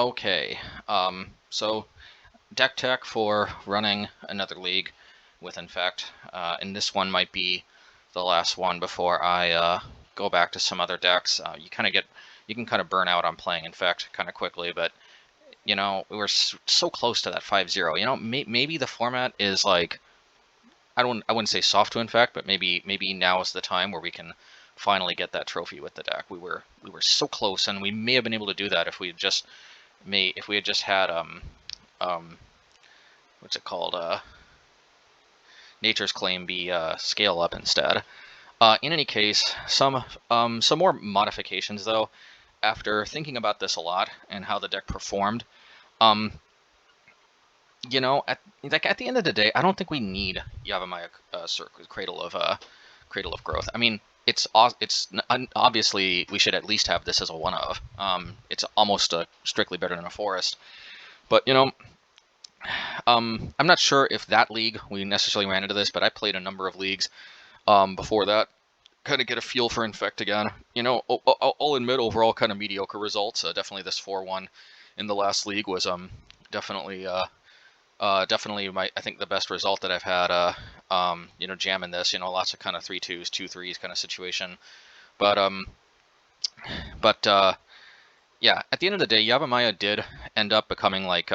Okay, so deck tech for running another league with Infect, and this one might be the last one before I go back to some other decks. You can kind of burn out on playing Infect kind of quickly, but you know we were so close to that 5-0. You know, maybe the format is like I wouldn't say soft to Infect, but maybe now is the time where we can finally get that trophy with the deck. We were so close, and we may have been able to do that if we had just had what's it called, Nature's Claim be scale up instead. In any case, some more modifications though. After thinking about this a lot and how the deck performed, you know, at the end of the day, I don't think we need Yavimaya Cradle of Growth. I mean, it's obviously we should at least have this as a one of. It's almost strictly better than a forest, but you know. I'm not sure if that league we necessarily ran into this, but I played a number of leagues before that, kind of get a feel for Infect again. You know, I'll admit overall kind of mediocre results. Definitely this 4-1 in the last league was definitely I think the best result that I've had. You know, jamming this. You know, lots of kind of 3-2s, 2-3s kind of situation. But yeah, at the end of the day, Yavimaya did end up becoming like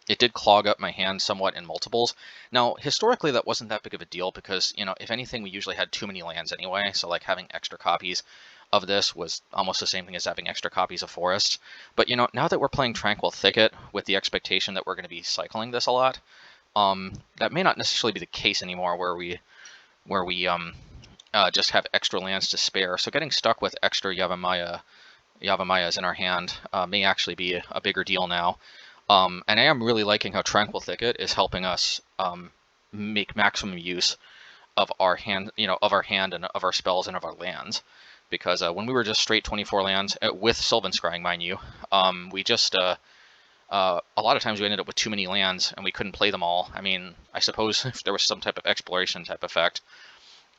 it did clog up my hand somewhat in multiples. Now, historically, that wasn't that big of a deal because, you know, if anything, we usually had too many lands anyway. So, like, having extra copies of this was almost the same thing as having extra copies of Forest. But, you know, now that we're playing Tranquil Thicket with the expectation that we're going to be cycling this a lot, that may not necessarily be the case anymore where we just have extra lands to spare. So getting stuck with extra Yavimayas in our hand may actually be a bigger deal now. And I am really liking how Tranquil Thicket is helping us make maximum use of our hand, and of our spells and of our lands. Because when we were just straight 24 lands with Sylvan Scrying, mind you, we just a lot of times we ended up with too many lands and we couldn't play them all. I mean, I suppose if there was some type of exploration type effect,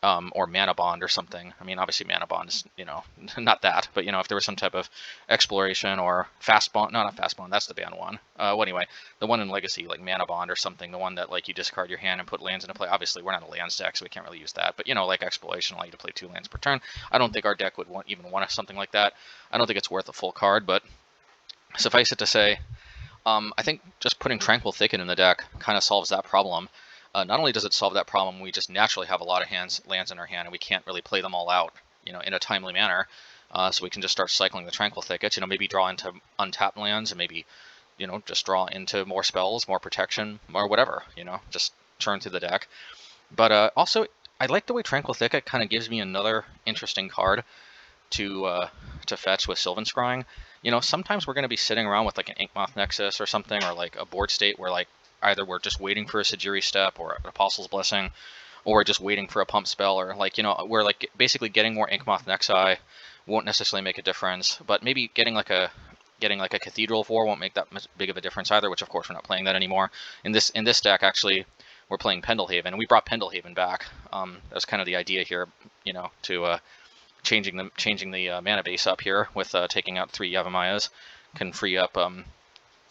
or Mana Bond or something. I mean, obviously Mana Bond is, you know, not that, but, you know, if there was some type of exploration or Fast Bond, no, not Fast Bond, that's the banned one. Well, anyway, the one in Legacy, like Mana Bond or something, the one that, like, you discard your hand and put lands into play. Obviously, we're not a land deck, so we can't really use that, but, you know, like Exploration allow you to play 2 lands per turn. I don't think our deck would even want something like that. I don't think it's worth a full card, but suffice it to say, I think just putting Tranquil Thicket in the deck kind of solves that problem. Not only does it solve that problem, we just naturally have a lot of lands in our hand, and we can't really play them all out, you know, in a timely manner. So we can just start cycling the Tranquil Thickets, you know, maybe draw into untapped lands, and maybe, you know, just draw into more spells, more protection, or whatever, you know, just churn through the deck. But also, I like the way Tranquil Thicket kind of gives me another interesting card to fetch with Sylvan Scrying. You know, sometimes we're going to be sitting around with like an Inkmoth Nexus or something, or like a board state where like either we're just waiting for a Sejiri Steppe or an Apostle's Blessing, or we're just waiting for a pump spell, or like, you know, we're like basically getting more Inkmoth Nexus won't necessarily make a difference, but maybe getting like a Cathedral of War won't make that much big of a difference either, which of course we're not playing that anymore. In this deck, actually, we're playing Pendelhaven, and we brought Pendelhaven back. That was kind of the idea here, you know, to changing the mana base up here with taking out 3 Yavimayas can free up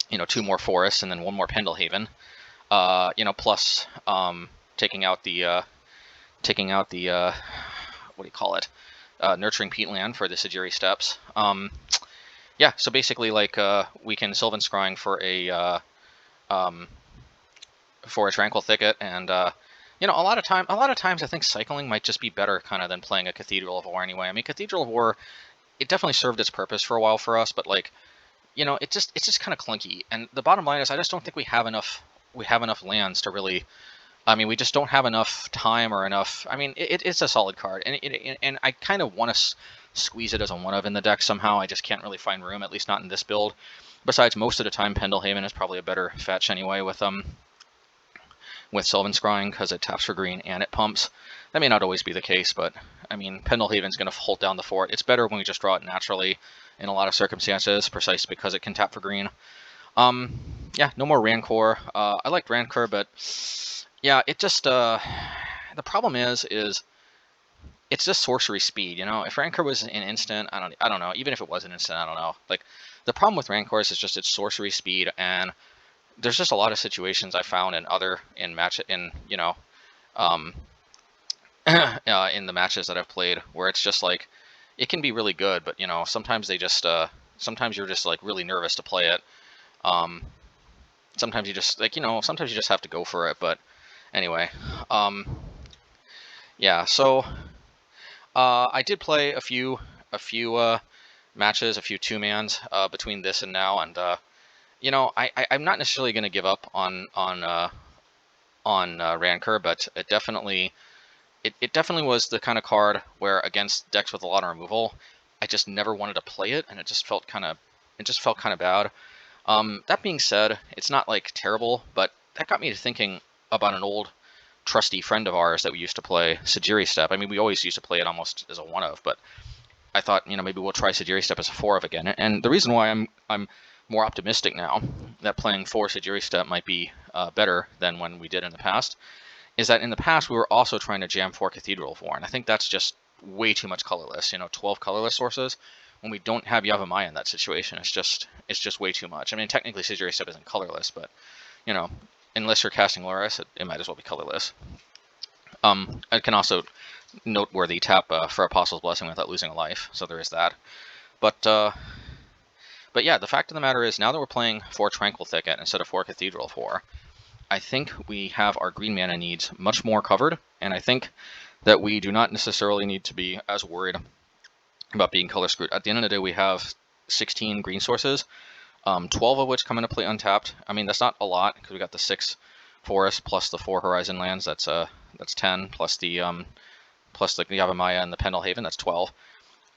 you know, 2 more forests and then 1 more Pendelhaven. You know, plus taking out the what do you call it? Nurturing Peatland for the Sejiri Steppes. Yeah, so basically, like, we can Sylvan Scrying for a Tranquil Thicket, and you know, a lot of times I think cycling might just be better kind of than playing a Cathedral of War anyway. I mean, Cathedral of War, it definitely served its purpose for a while for us, but like, you know, it's just kind of clunky. And the bottom line is, I just don't think we have enough lands to really. I mean, we just don't have enough time or enough. I mean, it's a solid card, and I kind of want to squeeze it as a one of in the deck somehow. I just can't really find room, at least not in this build. Besides, most of the time, Pendelhaven is probably a better fetch anyway with Sylvan Scrying because it taps for green and it pumps. That may not always be the case, but I mean, Pendelhaven's going to hold down the fort. It's better when we just draw it naturally in a lot of circumstances, precisely because it can tap for green. Yeah, no more Rancor. I liked Rancor, but yeah, it just the problem is it's just sorcery speed, you know. If Rancor was an instant, I don't know. Even if it was an instant, I don't know. Like, the problem with Rancor is just its sorcery speed, and there's just a lot of situations I found in you know, in the matches that I've played where it's just like, it can be really good, but you know, sometimes they just sometimes you're just like really nervous to play it. Sometimes you just like, you know, sometimes you just have to go for it. But anyway, yeah. So I did play a few matches, a few 2-mans between this and now, and you know, I'm not necessarily going to give up on Rancor, but it definitely was the kind of card where against decks with a lot of removal, I just never wanted to play it, and it just felt kind of bad. That being said, it's not like terrible, but that got me to thinking about an old trusty friend of ours that we used to play, Sejiri Steppe. I mean, we always used to play it almost as a 1-of, but I thought, you know, maybe we'll try Sejiri Steppe as a 4-of again. And the reason why I'm more optimistic now that playing 4 Sejiri Steppe might be better than when we did in the past is that in the past we were also trying to jam 4 Cathedral 4, and I think that's just way too much colorless. You know, 12 colorless sources when we don't have Yavimaya in that situation, it's just way too much. I mean, technically Sejiri Steppe isn't colorless, but you know, unless you're casting Loris, it might as well be colorless. I can also noteworthy tap for Apostle's Blessing without losing a life, so there is that. But yeah, the fact of the matter is, now that we're playing 4 Tranquil Thicket instead of 4 Cathedral 4, I think we have our green mana needs much more covered, and I think that we do not necessarily need to be as worried about being color screwed. At the end of the day, we have 16 green sources, 12 of which come into play untapped. I mean, that's not a lot, because we got the 6 forest plus the 4 horizon lands. That's 10, plus the Yavimaya and the Pendle Haven. That's 12.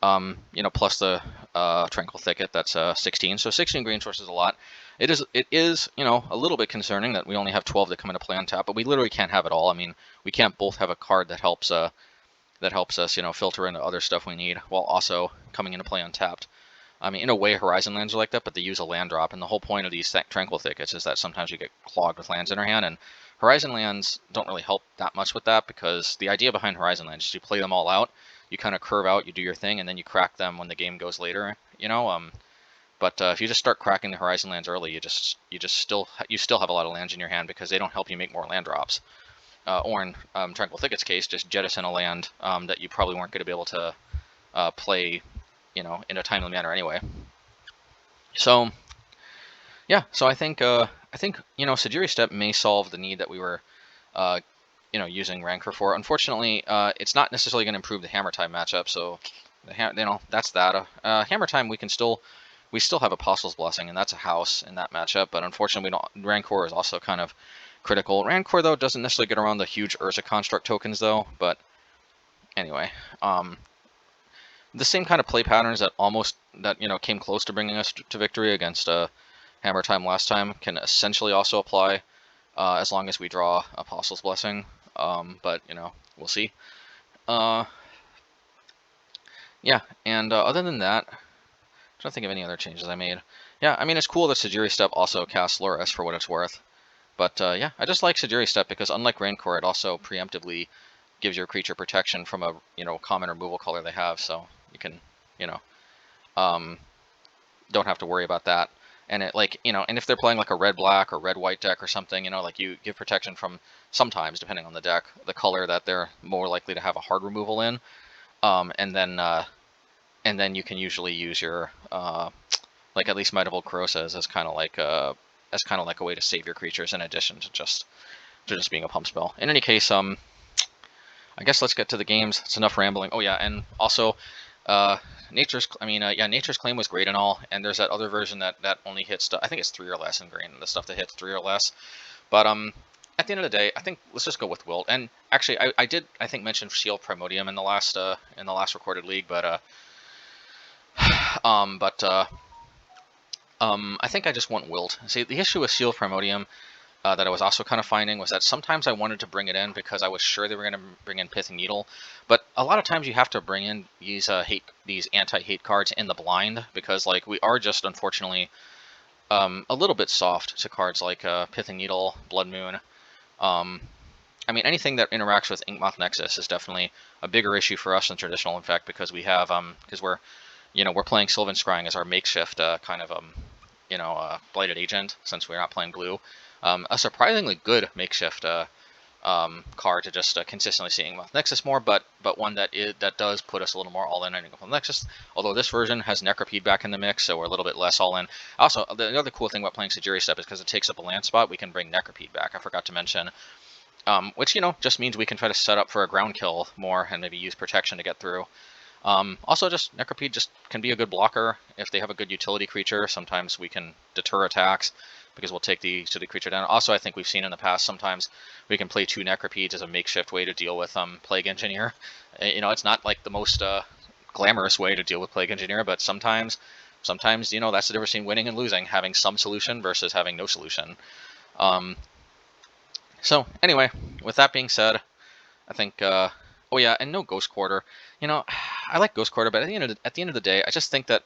You know, plus the Tranquil Thicket. That's 16. So 16 green sources is a lot. It is, you know, a little bit concerning that we only have 12 that come into play on tap, but we literally can't have it all. I mean, we can't both have a card that helps us, you know, filter into other stuff we need while also coming into play untapped. I mean, in a way, Horizon lands are like that, but they use a land drop, and the whole point of these Tranquil Thickets is that sometimes you get clogged with lands in our hand, and Horizon lands don't really help that much with that, because the idea behind Horizon lands is you play them all out, you kind of curve out, you do your thing, and then you crack them when the game goes later, you know. But if you just start cracking the Horizon lands early, you still have a lot of lands in your hand because they don't help you make more land drops. Or in Tranquil Thicket's case, just jettison a land that you probably weren't going to be able to play, you know, in a timely manner anyway. So yeah, so I think you know, Sejiri Steppe may solve the need that we were you know, using Rancor for. Unfortunately, it's not necessarily going to improve the Hammer Time matchup. So you know, that's that. Hammer Time we still have Apostle's Blessing, and that's a house in that matchup. But unfortunately, Rancor is also kind of critical. Rancor though doesn't necessarily get around the huge Urza construct tokens though. But anyway, the same kind of play patterns that you know, came close to bringing us to victory against Hammer Time last time can essentially also apply as long as we draw Apostle's Blessing. But you know, we'll see. Yeah, and other than that, I'm trying to think of any other changes I made. Yeah, I mean, it's cool that Sejiri Steppe also casts Loris for what it's worth. But yeah, I just like Sejiri Steppe because unlike Rancor, it also preemptively gives your creature protection from a, you know, common removal color they have, so you can, you know, don't have to worry about that. And it, like, you know, and if they're playing like a red-black or red-white deck or something, you know, like, you give protection from, sometimes, depending on the deck, the color that they're more likely to have a hard removal in. And then you can usually use your like, at least Might of Old Corrosive as kind of like a way to save your creatures in addition to just being a pump spell. In any case, I guess let's get to the games. It's enough rambling. Oh yeah, and also Nature's Claim was great and all, and there's that other version that only hits, I think it's 3 or less in green, the stuff that hits 3 or less. But at the end of the day, I think let's just go with Wilt. And actually, I did mention Seal Primordium in the last recorded league, but I think I just want Wilt. See, the issue with Seal Primordium that I was also kind of finding was that sometimes I wanted to bring it in because I was sure they were going to bring in Pithing Needle, but a lot of times you have to bring in these anti-hate cards in the blind, because like, we are just unfortunately a little bit soft to cards like Pithing Needle, Blood Moon, I mean, anything that interacts with Inkmoth Nexus is definitely a bigger issue for us than traditional Infect, because we have because we're playing Sylvan Scrying as our makeshift kind of blighted agent, since we're not playing blue. A surprisingly good makeshift card to just consistently see Inkmoth Nexus more, but one that does put us a little more all in on Inkmoth Nexus. Although this version has Necropede back in the mix, so we're a little bit less all in. Also, the other cool thing about playing Sejiri Steppe is because it takes up a land spot, we can bring Necropede back. I forgot to mention. Which, just means we can try to set up for a ground kill more and maybe use protection to get through. Also, just Necropede just can be a good blocker if they have a good utility creature. Sometimes we can deter attacks because we'll take the utility creature down. Also, I think we've seen in the past sometimes we can play 2 Necropedes as a makeshift way to deal with Plague Engineer. It's not like the most glamorous way to deal with Plague Engineer, but sometimes that's the difference between winning and losing, having some solution versus having no solution. So anyway, with that being said, I think, oh yeah, and no Ghost Quarter. I like Ghost Quarter, but at the end of the day, I just think that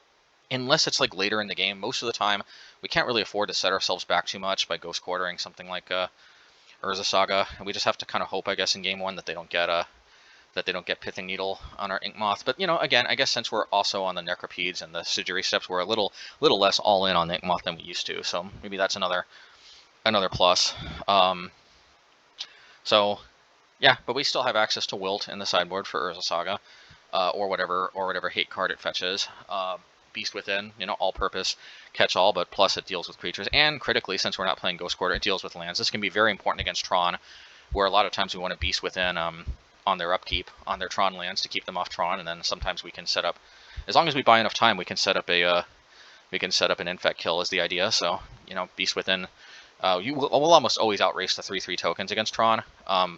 unless it's like later in the game, most of the time we can't really afford to set ourselves back too much by Ghost Quartering something like Urza Saga, and we just have to kind of hope, I guess, in game 1 that they don't get Pithing Needle on our Inkmoth. But again, I guess since we're also on the Necropedes and the Sejiri Steppes, we're a little less all in on the Inkmoth than we used to. So maybe that's another plus. So, yeah, but we still have access to Wilt in the sideboard for Urza Saga, or whatever hate card it fetches. Beast Within, all-purpose catch-all, but plus it deals with creatures. And critically, since we're not playing Ghost Quarter, it deals with lands. This can be very important against Tron, where a lot of times we want to Beast Within on their upkeep, on their Tron lands to keep them off Tron, and then sometimes we can set up, as long as we buy enough time, we can set up an Infect kill is the idea. So, Beast Within. We'll almost always outrace the 3/3 tokens against Tron.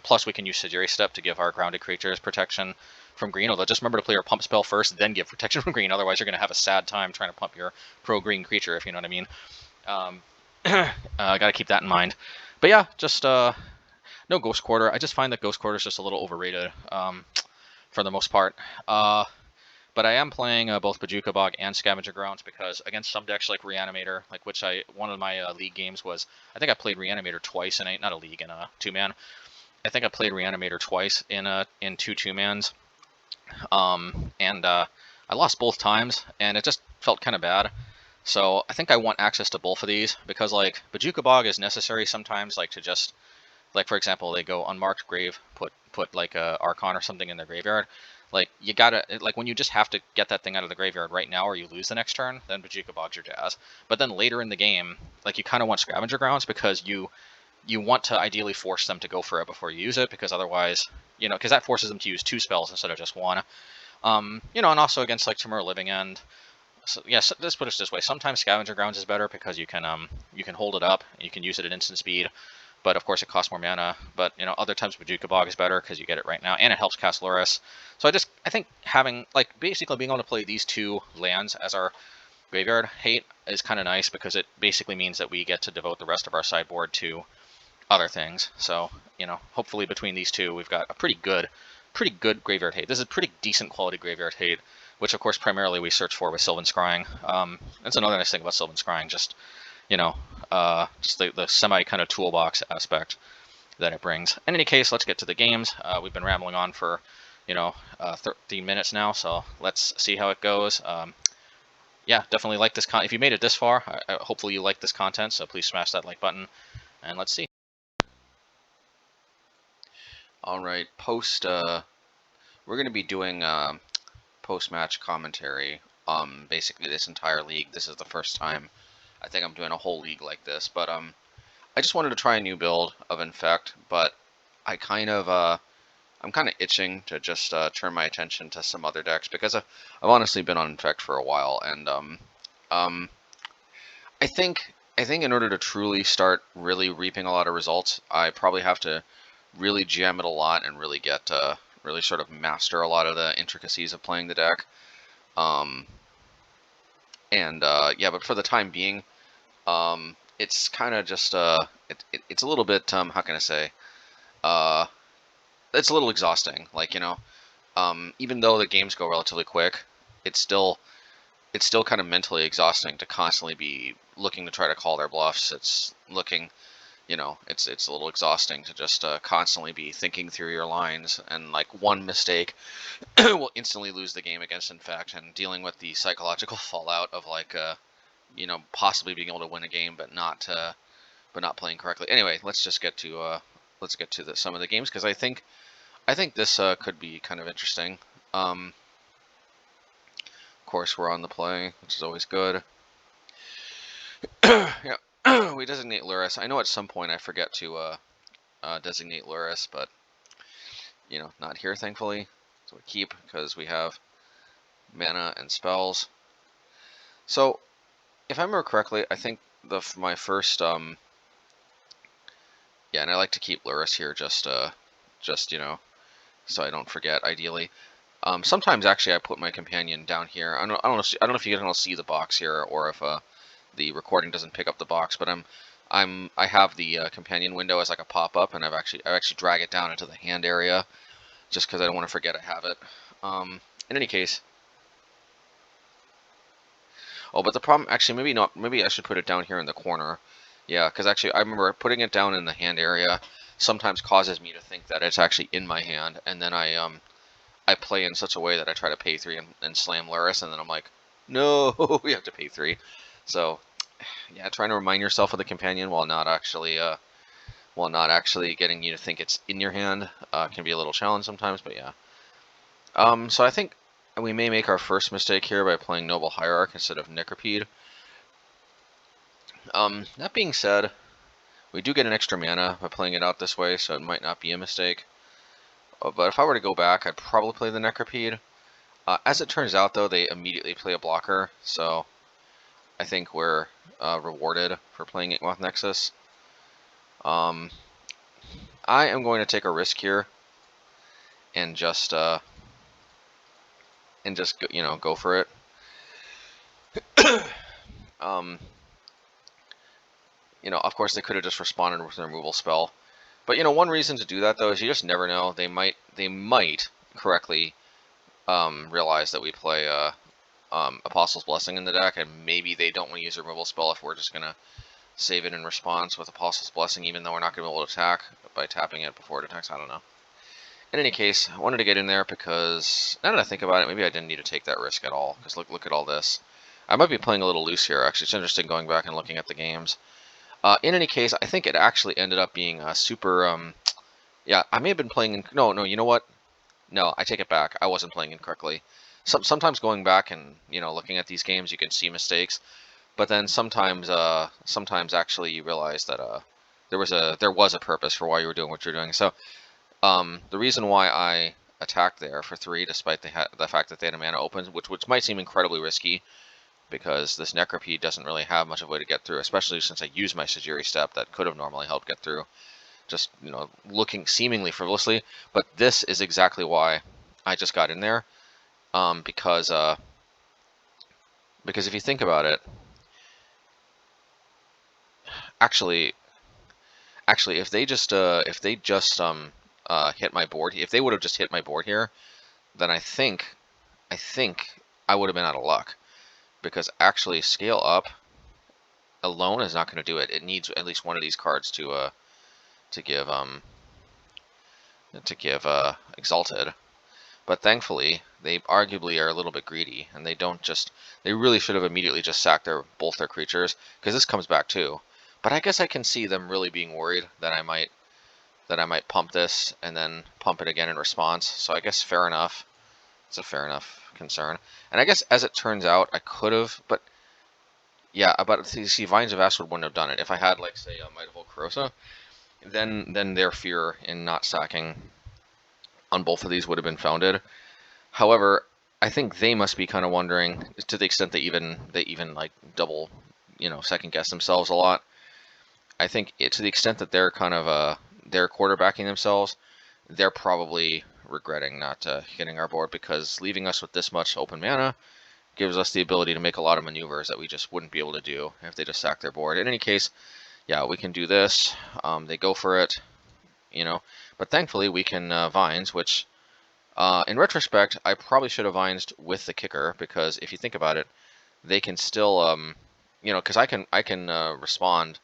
Plus, we can use Sejiri Steppe to give our grounded creatures protection from green. Although, just remember to play your pump spell first, then give protection from green. Otherwise, you're going to have a sad time trying to pump your pro-green creature, if you know what I mean. Got to keep that in mind. But yeah, just no Ghost Quarter. I just find that Ghost Quarter is just a little overrated for the most part. But I am playing both Bojuka Bog and Scavenger Grounds because against some decks like Reanimator, one of my league games was, I think I played Reanimator twice in not a league, in a 2-man. I think I played Reanimator twice in 2 2-mans, and I lost both times, and it just felt kind of bad. So I think I want access to both of these because like Bojuka Bog is necessary sometimes, like to just, like for example, they go unmarked grave, put like a Archon or something in their graveyard. Like, you gotta, like, when you just have to get that thing out of the graveyard right now or you lose the next turn, then Bojuka Bog's your jazz. But then later in the game, like, you kind of want Scavenger Grounds because you want to ideally force them to go for it before you use it, because otherwise, because that forces them to use 2 spells instead of just 1. And also against, like, Trmur Living End. So, yes, let's put it this way. Sometimes Scavenger Grounds is better because you can hold it up, and you can use it at instant speed. But of course it costs more mana. But other times Bojuka Bog is better because you get it right now, and it helps cast Loris. So I think having, like, basically being able to play these 2 lands as our graveyard hate is kind of nice because it basically means that we get to devote the rest of our sideboard to other things. So hopefully between these 2 we've got a pretty good graveyard hate. This is pretty decent quality graveyard hate, which of course primarily we search for with Sylvan Scrying. That's another nice thing about Sylvan Scrying, just just the semi kind of toolbox aspect that it brings. In any case, let's get to the games. We've been rambling on for 13 minutes now, so let's see how it goes. Yeah, definitely like this if you made it this far, hopefully you like this content, so please smash that like button, and let's see. Alright, we're going to be doing post-match commentary, basically this entire league. This is the first time I think I'm doing a whole league like this, but I just wanted to try a new build of Infect, but I'm kind of itching to just turn my attention to some other decks because I've honestly been on Infect for a while, and I think in order to truly start really reaping a lot of results, I probably have to really jam it a lot and really get really sort of master a lot of the intricacies of playing the deck. Yeah, but for the time being, it's kind of just it's a little bit how can I say, it's a little exhausting. Like, even though the games go relatively quick, it's still kind of mentally exhausting to constantly be looking to try to call their bluffs. It's looking, you know, it's a little exhausting to just constantly be thinking through your lines, and like one mistake will instantly lose the game against Infect, and dealing with the psychological fallout of like you know, possibly being able to win a game but not playing correctly. Anyway, let's just get to some of the games, because I think this could be kind of interesting. Of course, we're on the play, which is always good. Yeah, we designate Luris. I know at some point I forget to designate Luris, but you know, not here, thankfully. So we keep, because we have mana and spells. So, if I remember correctly, I think my first yeah, and I like to keep Luris here, just you know, so I don't forget. Ideally, sometimes actually I put my companion down here. I don't know if you can all see the box here, or if the recording doesn't pick up the box, but I have the companion window as like a pop-up, and I actually drag it down into the hand area, just because I don't want to forget I have it. In any case, oh, but the problem, actually, maybe not. Maybe I should put it down here in the corner. Yeah, because actually I remember putting it down in the hand area sometimes causes me to think that it's actually in my hand, and then I play in such a way that I try to pay 3 and slam Luris, and then I'm like, no, we have to pay 3. So, yeah, trying to remind yourself of the companion while not actually getting you to think it's in your hand can be a little challenge sometimes. But yeah, so I think we may make our first mistake here by playing Noble Hierarch instead of Necropede. That being said, we do get an extra mana by playing it out this way, so it might not be a mistake. But if I were to go back, I'd probably play the Necropede. As it turns out, though, they immediately play a blocker, so I think we're rewarded for playing Inkmoth Nexus. I am going to take a risk here and just go, you know, go for it. You know, of course, they could have just responded with a removal spell. But, you know, one reason to do that, though, is you just never know. They might correctly realize that we play Apostle's Blessing in the deck, and maybe they don't want to use a removal spell if we're just going to save it in response with Apostle's Blessing, even though we're not going to be able to attack by tapping it before it attacks. I don't know. In any case, I wanted to get in there because, now that I think about it, maybe I didn't need to take that risk at all, because look at all this. I might be playing a little loose here, actually. It's interesting going back and looking at the games. In any case, I think it actually ended up being a super, yeah, I may have been playing, no, you know what? No, I take it back. I wasn't playing incorrectly. Sometimes going back and, you know, looking at these games, you can see mistakes, but then sometimes actually you realize that there was a purpose for why you were doing what you're doing. So the reason why I attacked there for 3, despite the fact that they had a mana open, which might seem incredibly risky, because this Necropede doesn't really have much of a way to get through, especially since I used my Sejiri Steppe that could have normally helped get through, just, you know, looking seemingly frivolously. But this is exactly why I just got in there, because if you think about it, actually, if they just hit my board, if they would have just hit my board here, then I think I would have been out of luck, because actually scale up alone is not going to do it. It needs at least one of these cards to give Exalted. But thankfully, they arguably are a little bit greedy, and they don't just. They really should have immediately just sacked both their creatures, because this comes back too. But I guess I can see them really being worried that I might pump this and then pump it again in response. So I guess fair enough. It's a fair enough concern. And I guess as it turns out, I could have, but yeah, but you see, Vines of Astwood wouldn't have done it. If I had, like, say, Might of Volcarosa, then their fear in not sacking on both of these would have been founded. However, I think they must be kind of wondering, to the extent they even like double, you know, second guess themselves a lot. I think to the extent that they're kind of they're quarterbacking themselves, they're probably regretting not hitting our board, because leaving us with this much open mana gives us the ability to make a lot of maneuvers that we just wouldn't be able to do if they just sack their board. In any case, yeah, we can do this. They go for it, you know, but thankfully we can Vines, which in retrospect, I probably should have Vines with the kicker, because if you think about it, they can still, you know, because I can respond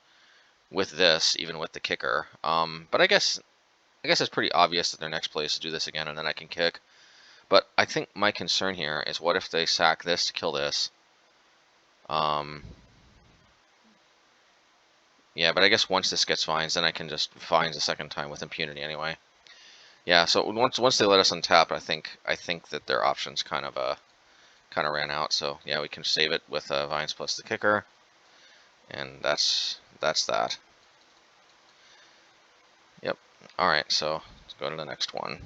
with this, even with the kicker. But I guess it's pretty obvious that their next play is to do this again, and then I can kick. But I think my concern here is, what if they sack this to kill this? Yeah, but I guess once this gets vines, then I can just vines a second time with impunity anyway. Yeah, so once they let us untap, I think that their options kind of ran out. So yeah, we can save it with vines plus the kicker, and that's that. Yep. All right, so let's go to the next one.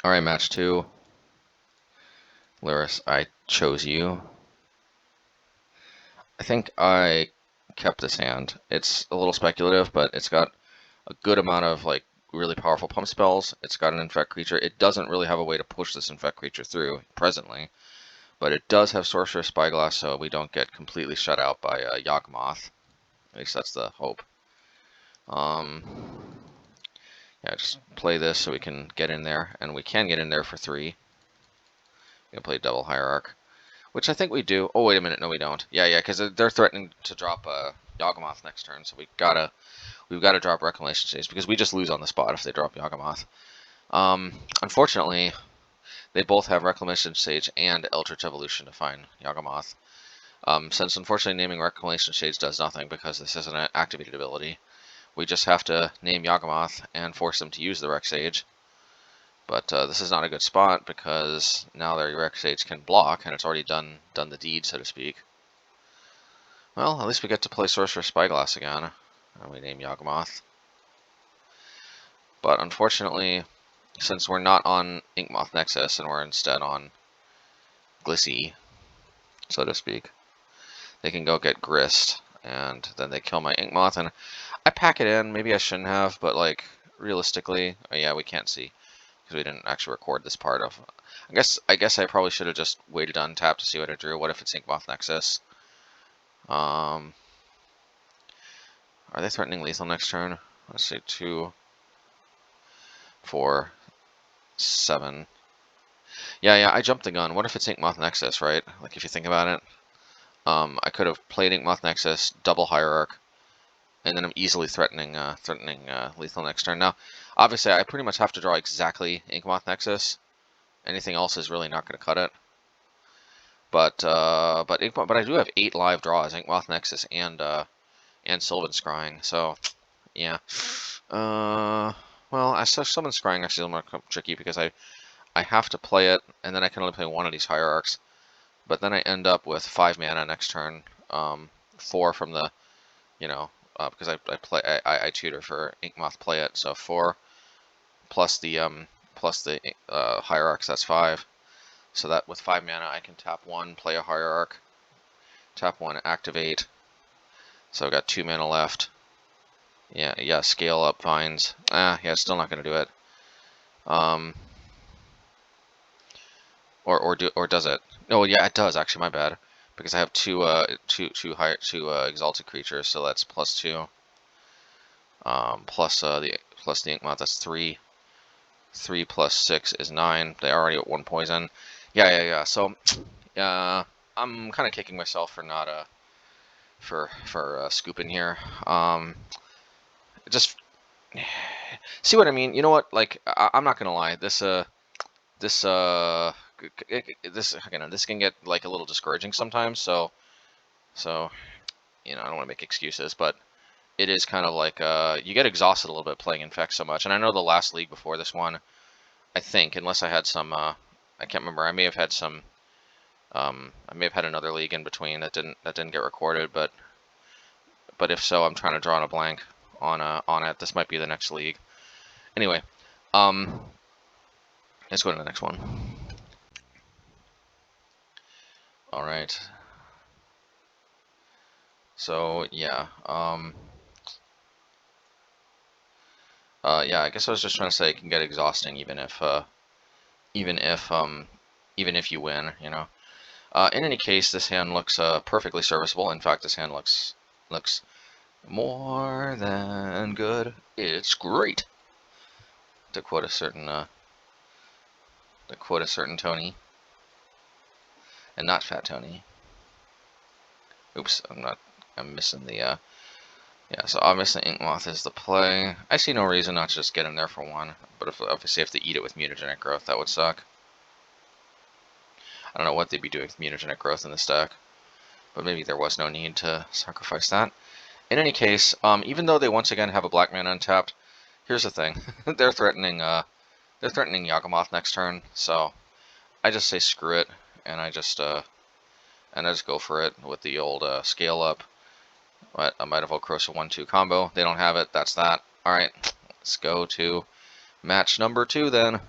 All right, match 2. Lyris, I chose you. I think I kept this hand. It's a little speculative, but it's got a good amount of like really powerful pump spells. It's got an infect creature. It doesn't really have a way to push this infect creature through presently, but it does have Sorcerer's Spyglass, so we don't get completely shut out by Yawgmoth. At least that's the hope. Yeah, just play this so we can get in there, and we can get in there for 3. We can play double Hierarch, which I think we do. Oh, wait a minute, no we don't. Yeah, because they're threatening to drop Yawgmoth next turn, so we've got to drop Reclamation Stage, because we just lose on the spot if they drop Yawgmoth. Unfortunately, they both have Reclamation Sage and Eldritch Evolution to find Yawgmoth. Since unfortunately naming Reclamation Sage does nothing because this isn't an activated ability, we just have to name Yawgmoth and force them to use the Rec Sage. But this is not a good spot because now their Rec Sage can block, and it's already done the deed, so to speak. Well, at least we get to play Sorcerer's Spyglass again, and we name Yawgmoth. But unfortunately, since we're not on Inkmoth Nexus and we're instead on Glissy, so to speak, they can go get Grist, and then they kill my Inkmoth, and I pack it in. Maybe I shouldn't have, but like realistically, oh yeah, we can't see because we didn't actually record this part of. I guess I probably should have just waited on tap to see what I drew. What if it's Inkmoth Nexus? Are they threatening lethal next turn? Let's say 2, 4, 7. Yeah, I jumped the gun. What if it's Inkmoth Nexus, right? Like if you think about it, I could have played Inkmoth Nexus, double Hierarch, and then I'm easily threatening lethal next turn. Now, obviously, I pretty much have to draw exactly Inkmoth Nexus. Anything else is really not going to cut it. But I do have 8 live draws: Inkmoth Nexus and Sylvan Scrying. So, yeah. Well, Sylvan Scrying actually is more tricky because I have to play it, and then I can only play one of these Hierarchs. But then I end up with 5 mana next turn, 4 from the, because I tutor for Inkmoth Play It, so 4 plus the Hierarchs, that's 5. So that with 5 mana I can tap 1, play a Hierarch, tap 1, activate. So I've got 2 mana left. Yeah, scale up vines. Yeah, still not gonna do it. Or does it? No, yeah, it does actually. My bad, because I have two exalted creatures, so that's +2. Plus the Inkmoth, that's 3. 3 plus 6 is 9. They already at 1 poison. Yeah. So, I'm kind of kicking myself for not scooping here. Just see what I mean. You know what? Like, I'm not gonna lie. This can get like a little discouraging sometimes. So I don't want to make excuses, but it is kind of like you get exhausted a little bit playing Infect so much. And I know the last league before this one, I think, unless I had some, I can't remember. I may have had some. I may have had another league in between that didn't get recorded, but if so, I'm trying to draw on a blank on it. This might be the next league. Anyway, let's go to the next one. All right. So yeah, yeah. I guess I was just trying to say it can get exhausting even if you win. In any case, this hand looks perfectly serviceable. In fact, this hand looks more than good. It's great. To quote a certain Tony, and not Fat Tony. Oops, I'm missing the, yeah, so obviously Inkmoth is the play. I see no reason not to just get in there for one, but if obviously if they eat it with mutagenic growth, that would suck. I don't know what they'd be doing with mutagenic growth in this deck, but maybe there was no need to sacrifice that. In any case, even though they once again have a black mana untapped, here's the thing: they're threatening Yawgmoth next turn, so I just say screw it, and I just go for it with the old scale up. But I might have Okrosa 1-2 combo. They don't have it. That's that. All right, let's go to match number 2 then.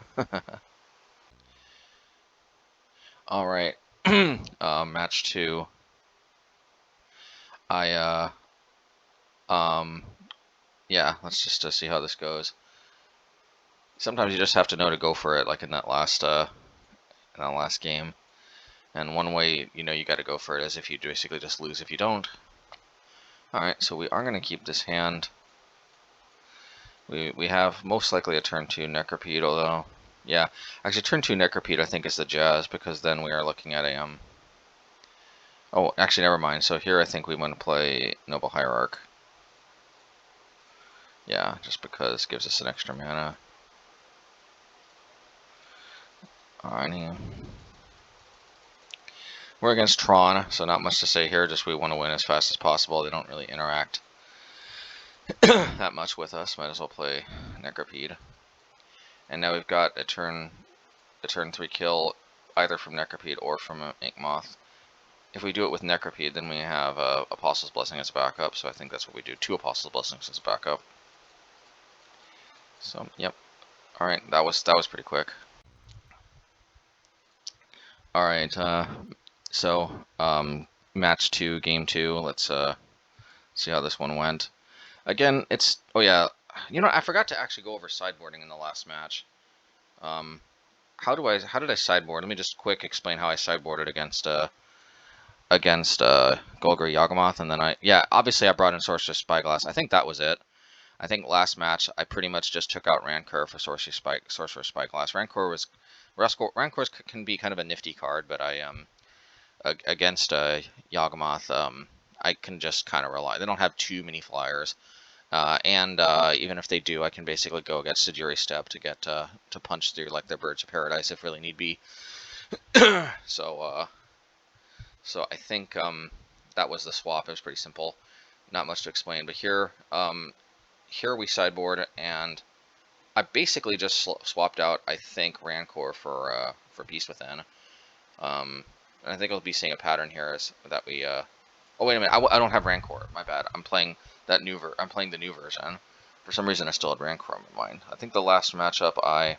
All right, match 2. Yeah, let's just see how this goes. Sometimes you just have to know to go for it, like in that last game. And one way you got to go for it is if you basically just lose if you don't. All right, so we are going to keep this hand. We have most likely a turn 2 Necropede, although yeah, actually turn 2 Necropede I think is the jazz, because then we are looking at a oh, actually never mind. So here I think we want to play Noble Hierarch. Yeah, just because it gives us an extra mana. Alrighty. We're against Tron, so not much to say here, just we want to win as fast as possible. They don't really interact that much with us. Might as well play Necropede. And now we've got a turn 3 kill either from Necropede or from Inkmoth. If we do it with Necropede, then we have Apostle's Blessing as backup, so I think that's what we do. 2 Apostle's Blessings as backup. So, yep. Alright, that was pretty quick. Alright, so, match 2, game 2, let's see how this one went. Again, it's, oh yeah, I forgot to actually go over sideboarding in the last match. How did I sideboard? Let me just quick explain how I sideboarded against Golgari Yawgmoth, and then obviously I brought in Sorcerer's Spyglass. I think that was it. I think last match I pretty much just took out Rancor for Sorcerer's Spyglass. Rancor can be kind of a nifty card, but against Yawgmoth, I can just kind of rely. They don't have too many flyers, and even if they do, I can basically go against Sejiri Steppe to get to punch through like their Birds of Paradise if really need be. So I think that was the swap. It was pretty simple, not much to explain. But here we sideboard, and I basically just swapped out, I think, Rancor for Beast Within. And I think I'll be seeing a pattern here is that we. Oh wait a minute, I don't have Rancor. My bad. I'm playing that I'm playing the new version. For some reason, I still had Rancor in my mind. I think the last matchup I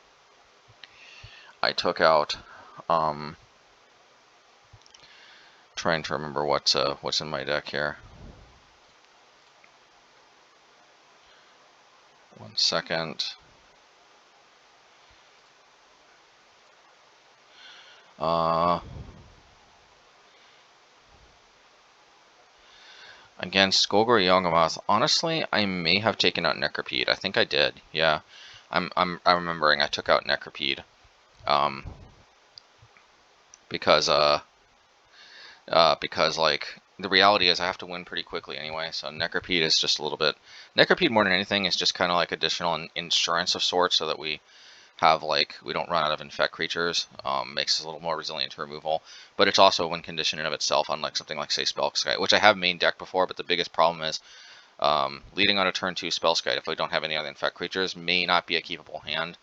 took out. Trying to remember what's in my deck here. 1 second. Against Golgari Yawgmoth, honestly, I may have taken out Necropede. I think I did. Yeah, I'm remembering I took out Necropede. Because like the reality is I have to win pretty quickly anyway. So Necropede is just a little bit. Necropede more than anything is just kind of like additional insurance of sorts, so that we have we don't run out of infect creatures. Makes us a little more resilient to removal, but it's also a win condition in of itself, unlike something like say Spellskite, which I have main deck before. But the biggest problem is leading on a turn 2 Spellskite, if we don't have any other infect creatures, may not be a keepable hand,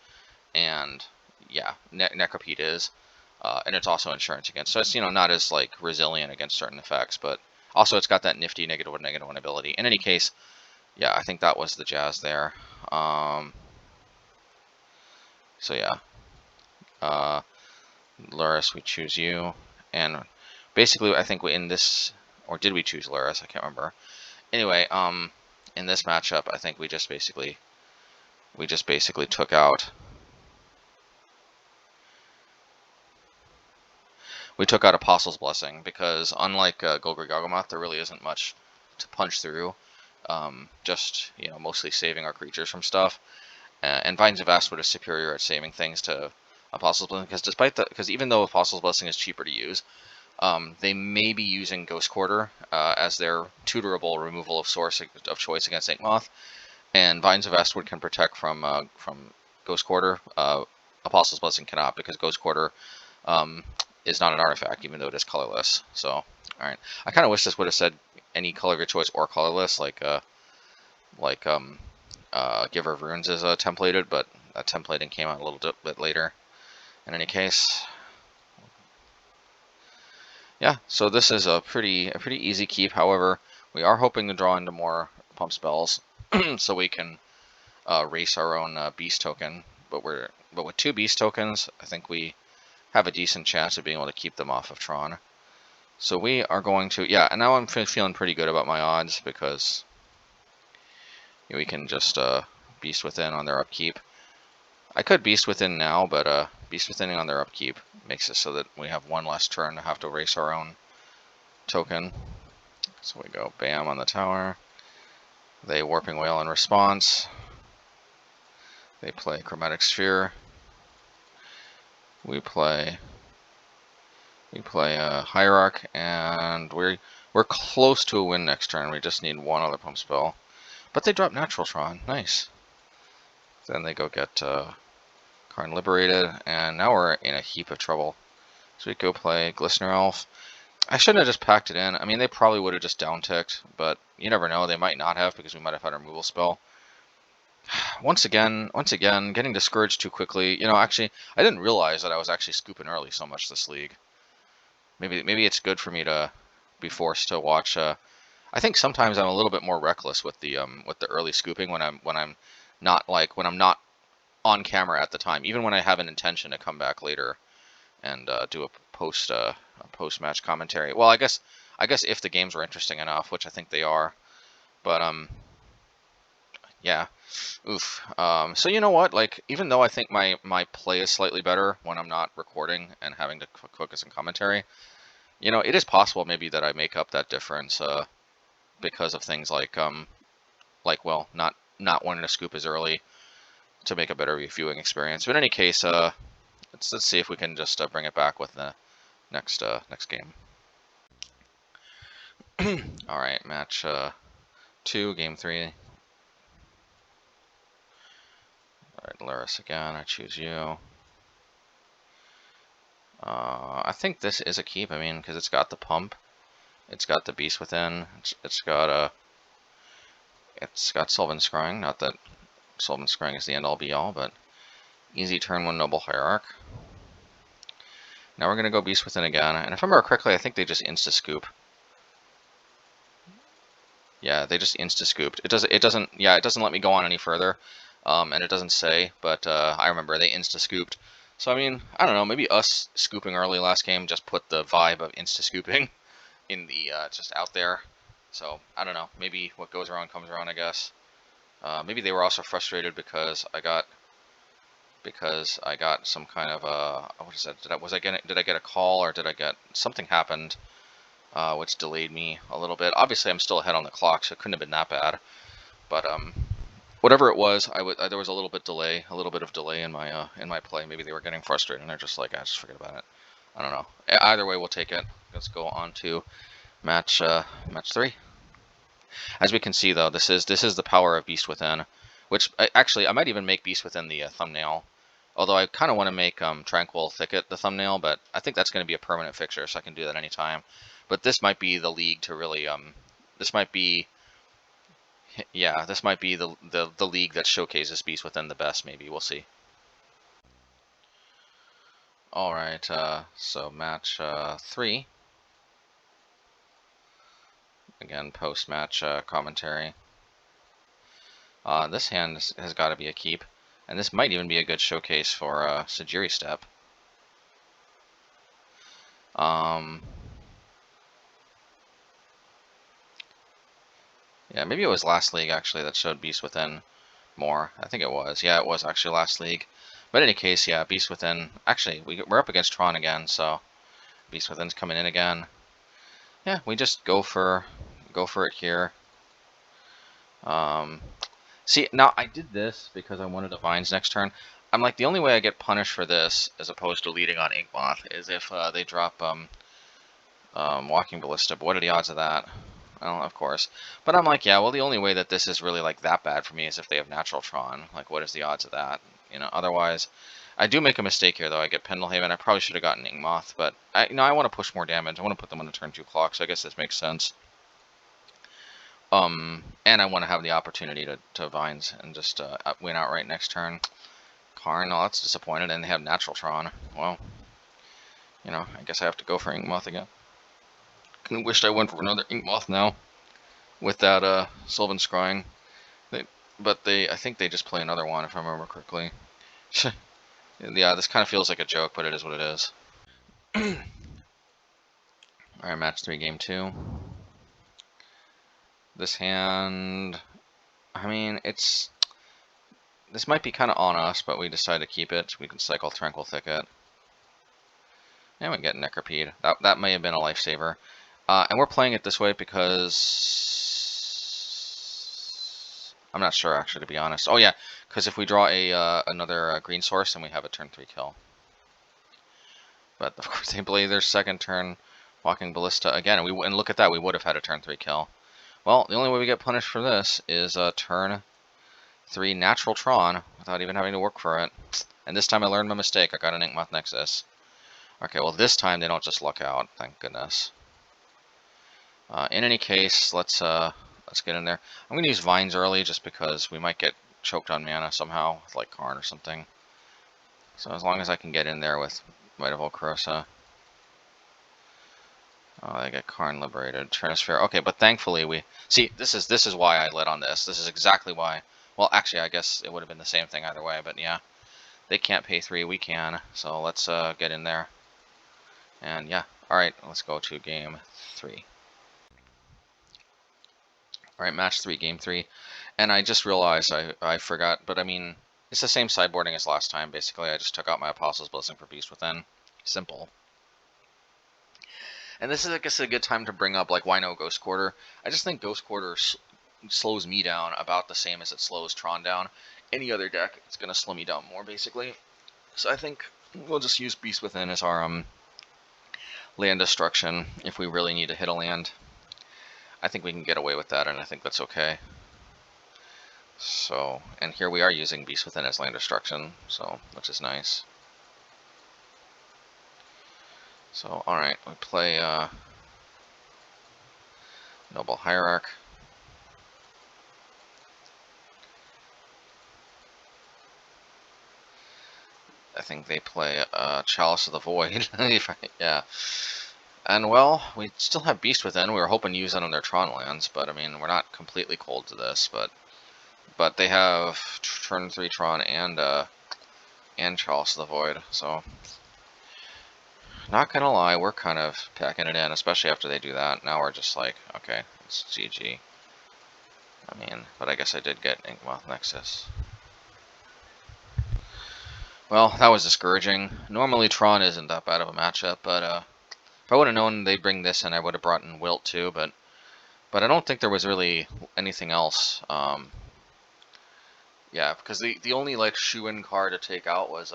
and yeah, Necropede is, and it's also insurance against. So it's not as resilient against certain effects, but also it's got that nifty -1/-1 ability. In any case, yeah, I think that was the jazz there. So yeah, Luris, we choose you, and basically I think we in this, or did we choose Luris? I can't remember. Anyway, in this matchup, I think we just basically took out. We took out Apostle's Blessing because unlike Golgari Yawgmoth, there really isn't much to punch through. Just mostly saving our creatures from stuff. And Vines of Aspwood is superior at saving things to Apostle's Blessing, because even though Apostle's Blessing is cheaper to use, They may be using Ghost Quarter as their tutorable removal of source of choice against Inkmoth, and Vines of Estwood can protect from Ghost Quarter. Apostle's Blessing cannot, because Ghost Quarter is not an artifact, even though it is colorless. So, all right. I kind of wish this would have said any color of your choice or colorless, like Giver of Runes is templated, but that templating came out a little bit later. In any case, yeah. So this is a pretty easy keep. However, we are hoping to draw into more pump spells, so we can race our own beast token. But with 2 beast tokens, I think we have a decent chance of being able to keep them off of Tron. So we are going to, yeah, and now I'm feeling pretty good about my odds, because we can just Beast Within on their upkeep. I could Beast Within now, but Beast Within on their upkeep makes it so that we have 1 less turn to have to race our own token. So we go bam on the tower. They Warping Wail in response. They play Chromatic Sphere. We play Hierarch, and we're close to a win next turn. We just need 1 other pump spell. But they drop Natural Tron. Nice. Then they go get Karn Liberated, and now we're in a heap of trouble. So we go play Glistener Elf. I shouldn't have just packed it in. I mean, they probably would have just downticked, but you never know. They might not have, because we might have had a removal spell. Once again, getting discouraged too quickly. You know, actually, I didn't realize that I was actually scooping early so much this league. Maybe it's good for me to be forced to watch. I think sometimes I'm a little bit more reckless with the early scooping when I'm not on camera at the time, even when I have an intention to come back later and do a post match commentary. Well, I guess if the games were interesting enough, which I think they are, but yeah, oof. So you know what? Like, even though I think my play is slightly better when I'm not recording and having to focus on commentary, you know, it is possible maybe that I make up that difference because of things like well, not wanting to scoop as early to make a better viewing experience. But in any case, let's see if we can just bring it back with the next game. All right, match 2, game 3. All right, Laris again. I choose you. I think this is a keep. I mean, because it's got the pump, it's got the Beast Within, it's got Sylvan Scrying. Not that Sylvan Scrying is the end all be all, but easy turn 1 Noble Hierarch. Now we're gonna go Beast Within again, and if I remember correctly, I think they just insta scoop. Yeah, they just insta scooped. It doesn't let me go on any further, and it doesn't say, but I remember they insta scooped. So I mean, I don't know, maybe us scooping early last game just put the vibe of insta scooping in the just out there. So I don't know, maybe what goes around comes around, I guess. Maybe they were also frustrated because I got some kind of what is it? Did I get a call, or did I get something happened which delayed me a little bit? Obviously, I'm still ahead on the clock, so it couldn't have been that bad. But whatever it was, there was a little bit of delay in my play. Maybe they were getting frustrated and they're just like, just forget about it. I don't know. Either way, we'll take it. Let's go on to match 3. As we can see, though, this is the power of Beast Within, which I might even make Beast Within the thumbnail. Although I kind of want to make Tranquil Thicket the thumbnail, but I think that's going to be a permanent fixture, so I can do that anytime. But this might be the league to really this might be the league that showcases Beast Within the best. Maybe we'll see. All right, so match 3. Again, post-match commentary. This hand has got to be a keep, and this might even be a good showcase for Sejiri Steppe. Yeah, maybe it was last league actually that showed Beast Within more. I think it was. Yeah, it was actually last league. But in any case, yeah, Beast Within. Actually, we're up against Tron again, so Beast Within's coming in again. Yeah, we just go for it here. See, now I did this because I wanted Divines next turn. I'm like, the only way I get punished for this, as opposed to leading on Inkmoth, is if they drop Walking Ballista, but what are the odds of that? Well, of course. But I'm like, yeah, well, the only way that this is really like that bad for me is if they have natural Tron. Like, what is the odds of that? You know, otherwise, I do make a mistake here, though. I get Pendelhaven. I probably should have gotten Inkmoth, but I want to push more damage. I want to put them on the turn 2 clock, so I guess this makes sense. And I want to have the opportunity to Vines and just win outright next turn. Karn, oh, that's disappointed, and they have natural Tron. Well, you know, I guess I have to go for Inkmoth again. I wished I went for another Inkmoth now with that Sylvan Scrying. I think they just play another one if I remember correctly. Yeah, this kind of feels like a joke, but it is what it is. Alright, match 3, game 2. This hand, I mean, this might be kind of on us, but we decide to keep it. We can cycle Tranquil Thicket. And we get Necropede. That may have been a lifesaver. And we're playing it this way because I'm not sure, actually, to be honest. Oh yeah, because if we draw another green source, then we have a turn 3 kill. But of course they play their second turn Walking Ballista again, and look at that, we would have had a turn 3 kill. Well, the only way we get punished for this is a turn 3 natural Tron without even having to work for it. And this time I learned my mistake. I got an Inkmoth Nexus. Okay, well this time they don't just luck out, thank goodness. In any case, let's get in there. I'm gonna use Vines early just because we might get choked on mana somehow, with like Karn or something. So as long as I can get in there with Might of Volcrosa. Oh, they get Karn liberated. Trinisphere. Okay, but thankfully we see this is why I led on this. This is exactly why. Well, actually, I guess it would have been the same thing either way, but yeah, they can't pay 3, we can. So let's get in there. And yeah, all right, let's go to game 3. All right, match 3, game 3, and I just realized I forgot, but I mean it's the same sideboarding as last time. Basically, I just took out my Apostle's Blessing for Beast Within. Simple. And this is, I guess, a good time to bring up, like, why no Ghost Quarter? I just think Ghost Quarter slows me down about the same as it slows Tron down. Any other deck, it's going to slow me down more, basically. So I think we'll just use Beast Within as our land destruction if we really need to hit a land. I think we can get away with that, and I think that's okay. So, and here we are using Beast Within as land destruction, so, which is nice. So, alright, we play Noble Hierarch. I think they play Chalice of the Void. Yeah. And, well, we still have Beast Within. We were hoping to use that on their Tron lands, but, I mean, we're not completely cold to this, but they have turn 3 Tron and Chalice of the Void, so not gonna lie, we're kind of packing it in, especially after they do that. Now we're just like, okay, it's GG. I mean, but I guess I did get Inkmoth Nexus. Well, that was discouraging. Normally Tron isn't that bad of a matchup, but if I would have known they'd bring this in, I would have brought in Wilt too, but I don't think there was really anything else. Yeah, because the only like shoe-in card to take out was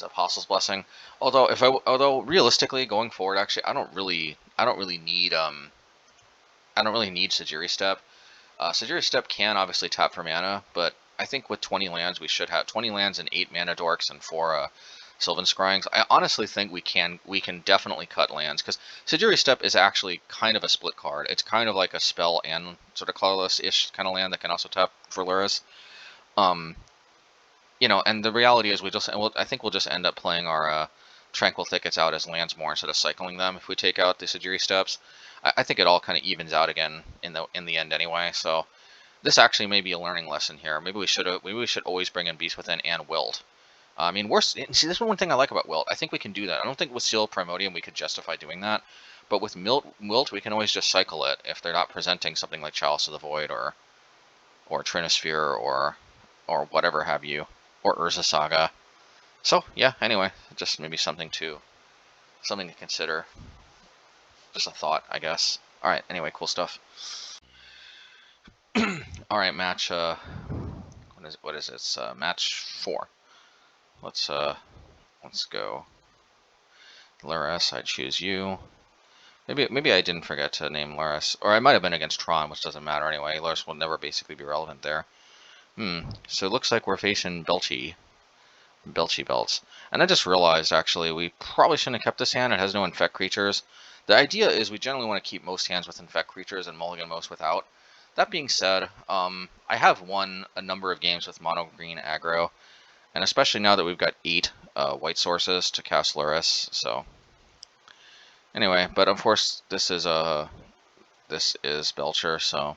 Apostle's Blessing. Although realistically going forward, actually I don't really need Sejiri Steppe. Sejiri Steppe can obviously tap for mana, but I think with 20 lands we should have 20 lands and 8 mana dorks and 4 Sylvan Scryings. I honestly think we can definitely cut lands, because Sejiri Steppe is actually kind of a split card. It's kind of like a spell and sort of colorless-ish kind of land that can also tap for Luris. You know, and the reality is I think we'll just end up playing our Tranquil Thickets out as lands more instead of cycling them if we take out the Sejiri Steppes. I think it all kind of evens out again in the end anyway. So this actually may be a learning lesson here. Maybe we should always bring in Beast Within and Wilt. I mean, see, this is one thing I like about Wilt. I think we can do that. I don't think with Seal Primordium we could justify doing that, but with Wilt we can always just cycle it if they're not presenting something like Chalice of the Void or Trinisphere or whatever have you, or Urza Saga. So yeah, anyway, just maybe something to consider. Just a thought, I guess. All right. Anyway, cool stuff. All right, match. What is it? It's match 4. Let's go. Laris, I choose you. Maybe I didn't forget to name Laris. Or I might have been against Tron, which doesn't matter anyway. Laris will never basically be relevant there. So it looks like we're facing Belchy Belts. And I just realized, actually, we probably shouldn't have kept this hand. It has no Infect creatures. The idea is we generally want to keep most hands with Infect creatures and mulligan most without. That being said, I have won a number of games with mono green aggro, and especially now that we've got 8 white sources to cast Laris. So anyway, but of course this is Belcher, so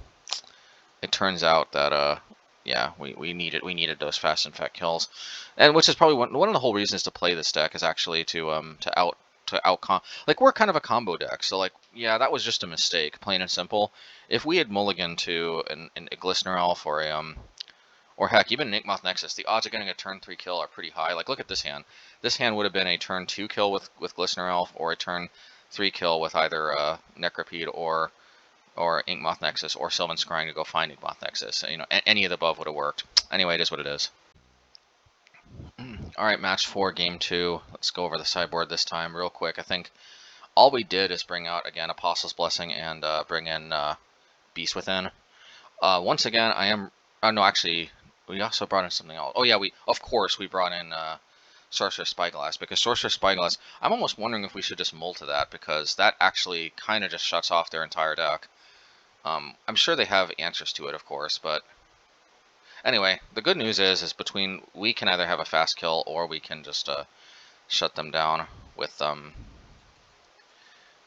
it turns out that yeah, we needed those fast Infect kills, and which is probably one of the whole reasons to play this deck is actually to out like we're kind of a combo deck, so like yeah, that was just a mistake, plain and simple. If we had mulligan to a Glistener Elf or a or heck, even an Inkmoth Nexus, the odds of getting a turn 3 kill are pretty high. Like look at this hand. This hand would have been a turn 2 kill with Glistener Elf, or a turn 3 kill with either Necropede or Inkmoth Nexus, or Sylvan Scrying to go find Inkmoth Nexus. You know, any of the above would have worked. Anyway, it is what it is. All right, match 4, game 2. Let's go over the sideboard this time real quick. I think all we did is bring out, again, Apostle's Blessing and bring in Beast Within. Once again, I am... no, actually, we also brought in something else. Oh, yeah, of course, we brought in Sorcerer's Spyglass, because Sorcerer's Spyglass, I'm almost wondering if we should just mull to that, because that actually kind of just shuts off their entire deck. I'm sure they have answers to it, of course, but anyway, the good news is between we can either have a fast kill or we can just shut them down with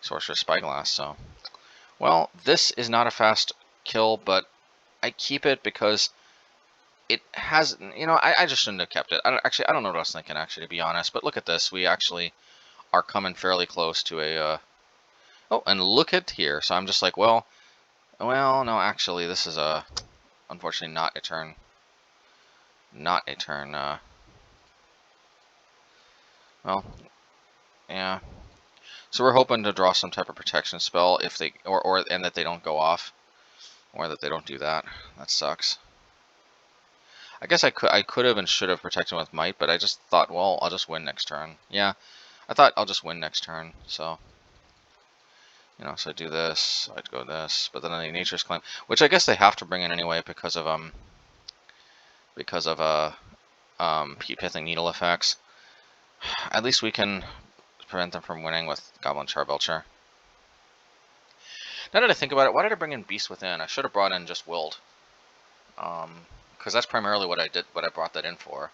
Sorcerer's Spyglass. So, well, this is not a fast kill, but I keep it because it has, you know, I just shouldn't have kept it. I don't know what I was thinking, actually, to be honest. But look at this. We actually are coming fairly close to a... oh, and look at here. So I'm just like, well, no, actually, this is unfortunately not a turn. Well, yeah. So we're hoping to draw some type of protection spell if they, and that they don't go off, or that they don't do that. That sucks. I guess I could have and should have protected with Might, but I just thought, well, I'll just win next turn. Yeah, I thought I'll just win next turn. So, you know, so I do this, I'd go this, but then I need Nature's Claim, which I guess they have to bring in anyway because of Pithing Needle effects. At least we can prevent them from winning with Goblin Charbelcher. Now that I think about it, why did I bring in Beast Within? I should have brought in just Willed. Because that's primarily what I did, what I brought that in for.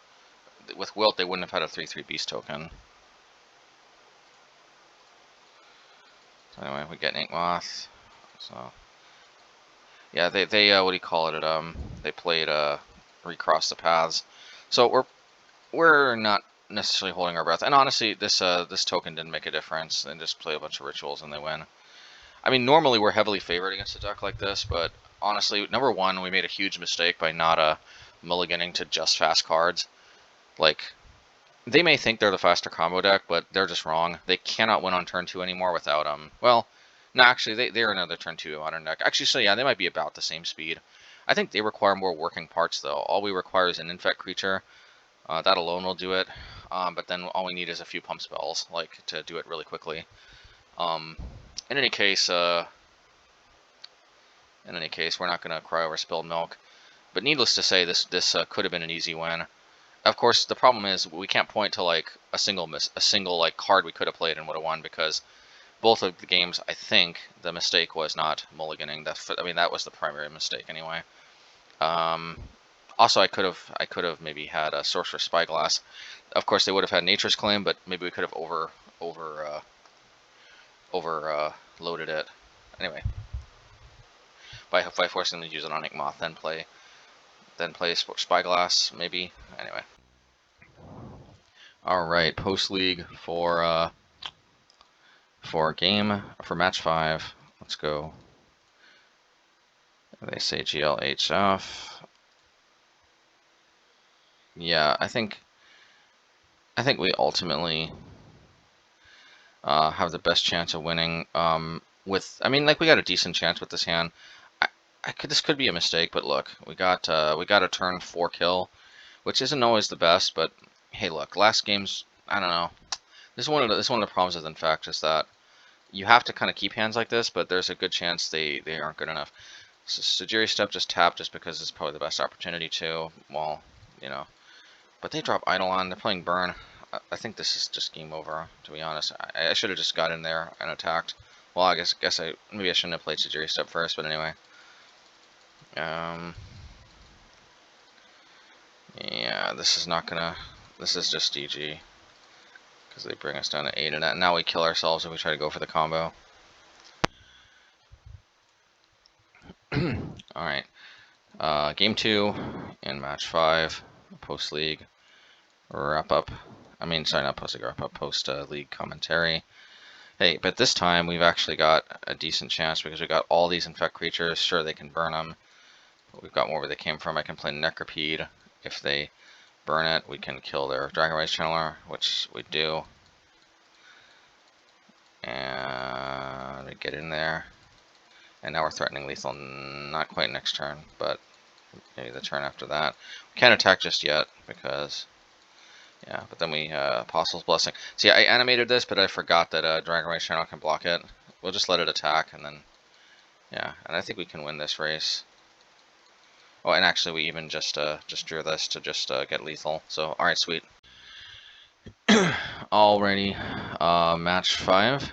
With Wilt, they wouldn't have had a 3/3 Beast token. So anyway, we get an Inkmoth. So yeah, they what do you call it? They played Recross the Paths. So we're not necessarily holding our breath. And honestly, this token didn't make a difference. They just play a bunch of rituals and they win. I mean, normally we're heavily favored against a deck like this, but honestly, number one, we made a huge mistake by not mulliganing to just fast cards. Like, they may think they're the faster combo deck, but they're just wrong. They cannot win on turn 2 anymore without well, no, actually, they're another turn 2 modern deck. Actually, so yeah, they might be about the same speed. I think they require more working parts, though. All we require is an Infect creature. That alone will do it. But then all we need is a few pump spells, like, to do it really quickly. In any case, we're not going to cry over spilled milk. But needless to say, this could have been an easy win. Of course, the problem is we can't point to like a single like card we could have played and would have won, because both of the games, I think the mistake was not mulliganing. That was the primary mistake anyway. Also, I could have maybe had a Sorcerer's Spyglass. Of course, they would have had Nature's Claim, but maybe we could have overloaded it. Anyway, by forcing them to use it on Inkmoth, then play Spyglass, maybe. Anyway. Alright, post league for match 5. Let's go. They say GLHF. Yeah, I think we ultimately have the best chance of winning. We got a decent chance with this hand. This could be a mistake, but look, we got a turn 4 kill, which isn't always the best, but hey, look, last game's, I don't know, This is one of the problems with Infect is that you have to kind of keep hands like this, but there's a good chance they aren't good enough. So Sejiri Steppe just tapped just because it's probably the best opportunity to. Well, you know, but they drop Eidolon. They're playing Burn. I think this is just game over. To be honest, I should have just got in there and attacked. Well, I guess maybe I shouldn't have played Sejiri Steppe first, but anyway. Yeah, this is not gonna. This is just DG because they bring us down to 8, and now we kill ourselves if we try to go for the combo. All right. Game 2 in match 5, post league wrap up. I mean, sorry, not post league wrap up, post league commentary. Hey, but this time we've actually got a decent chance because we got all these infect creatures. Sure, they can burn them, but we've got more where they came from. I can play Necropede. If they burn it, we can kill their Dragon Rage Channeler, which we do. And we get in there. And now we're threatening lethal, not quite next turn, but maybe the turn after that. We can't attack just yet because, yeah, but then we, Apostle's Blessing. See, I animated this, but I forgot that Dragon Rage Channel can block it. We'll just let it attack, and then, yeah, and I think we can win this race. Oh, and actually we even just drew this to just get lethal. So, alright, sweet. Alrighty, match 5,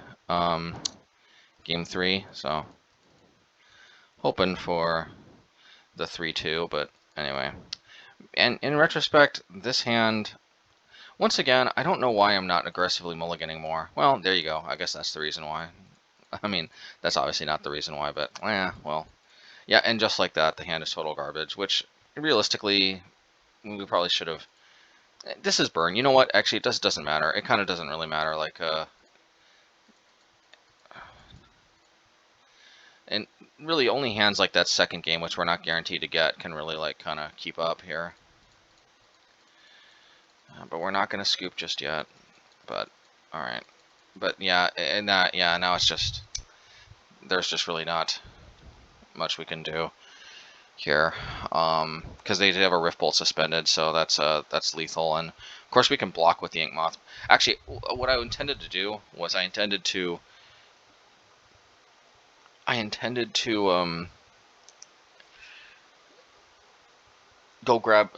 game 3, so hoping for the 3-2, but anyway. And in retrospect, this hand, once again, I don't know why I'm not aggressively mulliganing more. Well, there you go. I guess that's the reason why. I mean, that's obviously not the reason why, but, well. Yeah, and just like that, the hand is total garbage, which, realistically, we probably should have. This is burn. You know what? Actually, it doesn't matter. It kind of doesn't really matter. Like, and really only hands like that second game, which we're not guaranteed to get, can really, like, kind of keep up here. But we're not going to scoop just yet. But, alright. But, yeah, and that, yeah, now it's just, there's just really not much we can do here, because they have a Rift Bolt suspended, so that's lethal, and of course we can block with the Inkmoth. Actually, what I intended to do was I intended to go grab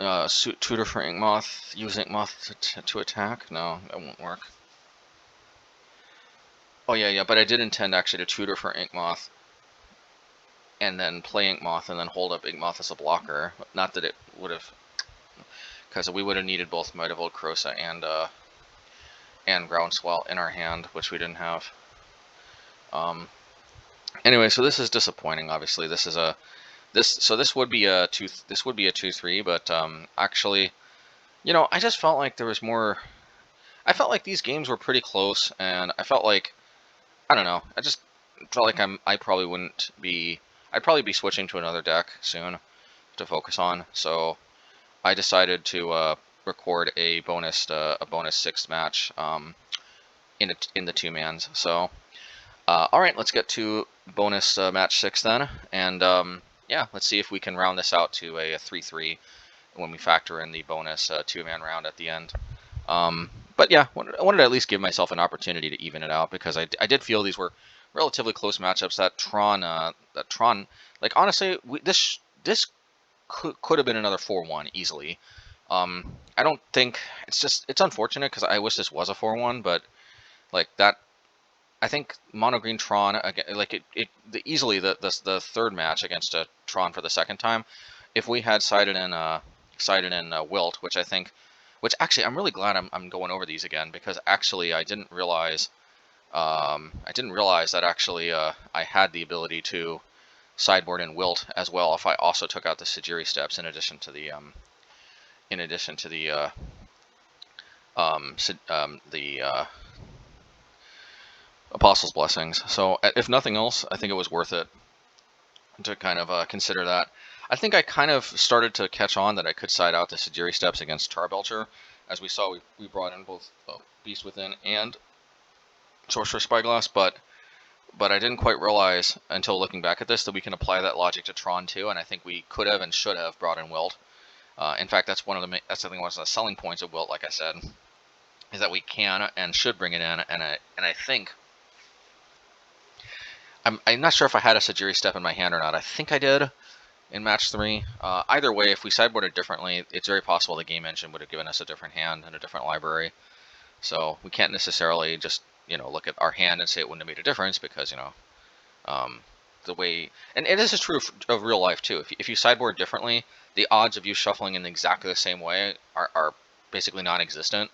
Tutor for Inkmoth, use Inkmoth to attack. No, that won't work. Oh yeah, but I did intend actually to Tutor for Inkmoth and then play Inkmoth and then hold up Inkmoth as a blocker. Not that it would have, because we would have needed both Might of Old Krosa and Groundswell in our hand, which we didn't have. Anyway, so this is disappointing. Obviously, this would be a 2-3, but actually, you know, I just felt like there was more. I felt like these games were pretty close, and I felt like, I don't know, I just felt like I'd probably be switching to another deck soon to focus on. So I decided to record a bonus 6th match in the 2-mans. So all right, let's get to bonus match 6 then, and yeah, let's see if we can round this out to a 3-3 when we factor in the bonus 2-man round at the end. But yeah, I wanted to at least give myself an opportunity to even it out, because I did feel these were relatively close matchups. That Tron, like, honestly, this could have been another 4-1 easily. I don't think, it's unfortunate because I wish this was a 4-1, but like that, I think mono green Tron, like easily the third match against a Tron for the second time, if we had sided in Wilt, which actually I'm really glad I'm going over these again, because actually I didn't realize that actually I had the ability to sideboard in Wilt as well if I also took out the Sejiri Steppes in addition to the Apostle's Blessings. So if nothing else, I think it was worth it to kind of consider that. I think I kind of started to catch on that I could side out the Sejiri Steppes against Belcher. As we saw, we brought in both Beast Within and Sorcerer Spyglass, but I didn't quite realize until looking back at this that we can apply that logic to Tron too, and I think we could have and should have brought in Wilt. In fact, that's one of the selling points of Wilt, like I said. is that we can and should bring it in, and I think I'm not sure if I had a Sejiri Steppe in my hand or not. I think I did in match 3. Either way, if we sideboarded differently, it's very possible the game engine would have given us a different hand and a different library. So we can't necessarily just, you know, look at our hand and say it wouldn't have made a difference, because, you know, the way, and this is true of real life too. If you sideboard differently, the odds of you shuffling in exactly the same way are basically non-existent.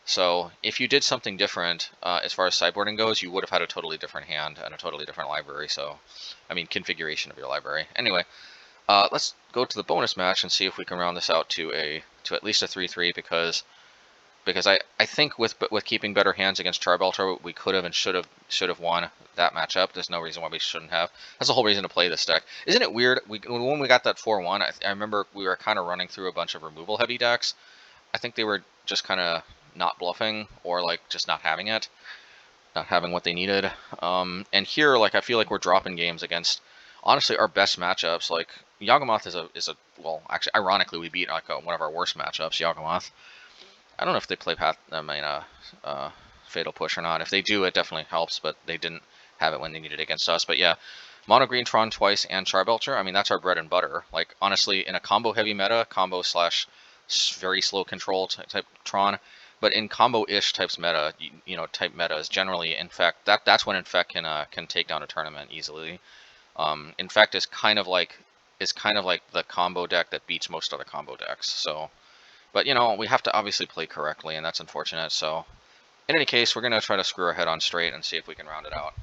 So if you did something different as far as sideboarding goes, you would have had a totally different hand and a totally different library. So, I mean, configuration of your library. Anyway, let's go to the bonus match and see if we can round this out to at least a 3-3, because I think with keeping better hands against Charbelcher, we could have and should have won that matchup. There's no reason why we shouldn't have. That's the whole reason to play this deck. Isn't it weird? When we got that 4-1, I remember we were kind of running through a bunch of removal heavy decks. I think they were just kind of not bluffing, or like just not having it, not having what they needed. And here, like, I feel like we're dropping games against, honestly, our best matchups. Like Yawgmoth is a well, actually, ironically, we beat like one of our worst matchups, Yawgmoth. I don't know if they play Fatal Push or not. If they do, it definitely helps, but they didn't have it when they needed it against us. But yeah, Mono Green Tron twice and Charbelcher. I mean, that's our bread and butter. Like, honestly, in a combo heavy meta, combo slash very slow control type Tron, but in combo-ish types meta, type metas, generally Infect, that's when Infect can take down a tournament easily. Infect is kind of like the combo deck that beats most other combo decks. So, but we have to obviously play correctly, and that's unfortunate. So, in any case, we're gonna try to screw our head on straight and see if we can round it out.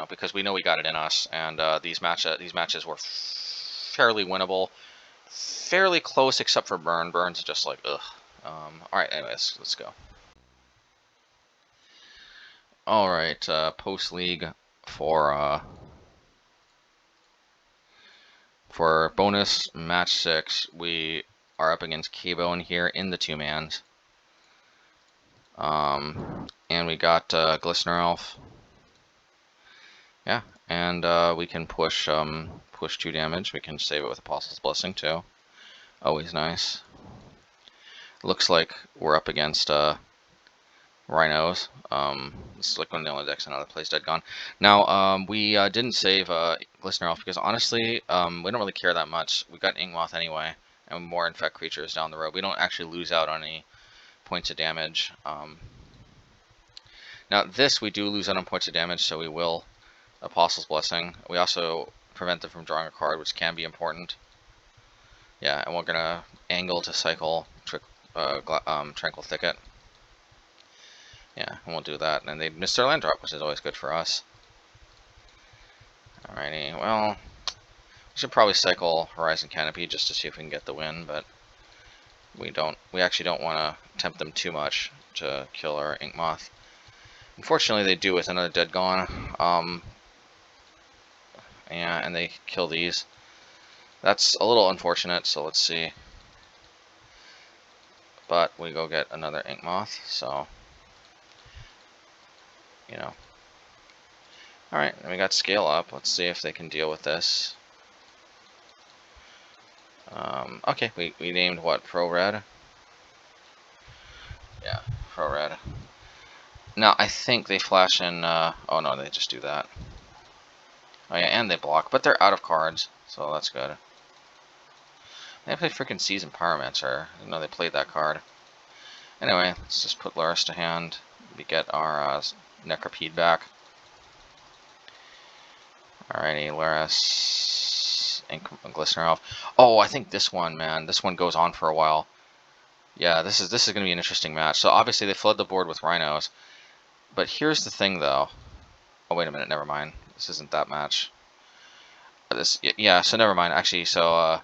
Because we know we got it in us, and these matches were fairly winnable, fairly close, except for Burn. Burn's just like ugh. Alright, anyways, let's go. Alright, post league for bonus match 6, we are up against K-Bone here in the 2-mans. And we got Glistener Elf. Yeah, and we can push 2 damage. We can save it with Apostle's Blessing too. Always nice. Looks like we're up against Rhinos. This is like one of the only decks I know that plays Dead Gone. Now, we didn't save Glistener Elf because honestly, we don't really care that much. We got Inkmoth anyway, and more Infect creatures down the road. We don't actually lose out on any points of damage. Now, this we do lose out on points of damage, so we will Apostle's Blessing. We also prevent them from drawing a card, which can be important. Yeah, and we're gonna angle to cycle Tranquil Thicket. Yeah, and we'll do that. And they missed their land drop, which is always good for us. Alrighty, well, we should probably cycle Horizon Canopy just to see if we can get the win, but we actually don't want to tempt them too much to kill our Inkmoth. Unfortunately, they do with another Dead Gone. Yeah, and they kill these. That's a little unfortunate, so let's see. But we go get another Inkmoth, so Alright, and we got Scale Up. Let's see if they can deal with this. Okay, we named what? Pro Red? Yeah, Pro Red. Now, I think they flash in, oh no, they just do that. Oh yeah, and they block, but they're out of cards, so that's good. They play freaking Seasoned Pyromancer. I didn't know they played that card. Anyway, let's just put Luris to hand. We get our Necropede back. Alrighty, Luris, Glistener Elf. Oh, I think this one, man, this one goes on for a while. Yeah, this is going to be an interesting match. So obviously they flood the board with Rhinos, but here's the thing, though. Oh, wait a minute, never mind. This isn't that match. Yeah, so never mind. Actually, so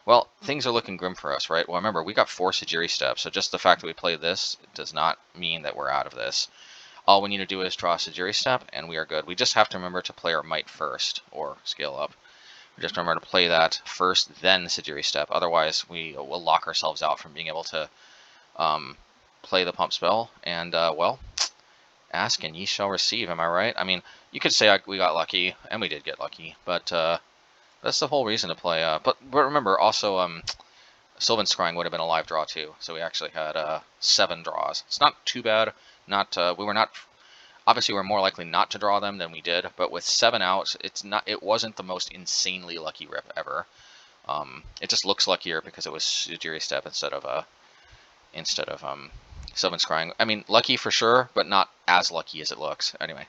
well, things are looking grim for us, right? Well, remember, we got 4 Sejiri Steppes, so just the fact that we played this does not mean that we're out of this. All we need to do is draw a Sejiri Steppe, and we are good. We just have to remember to play our Might first, or Scale Up. We just remember to play that first, then Sejiri Steppe. Otherwise, we will lock ourselves out from being able to play the pump spell. And, well, ask and ye shall receive, am I right? I mean, you could say we got lucky, and we did get lucky, but that's the whole reason to play. But remember, also, Sylvan Scrying would have been a live draw too. So we actually had 7 draws. It's not too bad. We were not. Obviously, we're more likely not to draw them than we did, but with 7 outs, it wasn't the most insanely lucky rip ever. It just looks luckier because it was Sejiri Steppe instead of Sylvan Scrying. I mean, lucky for sure, but not as lucky as it looks. Anyway.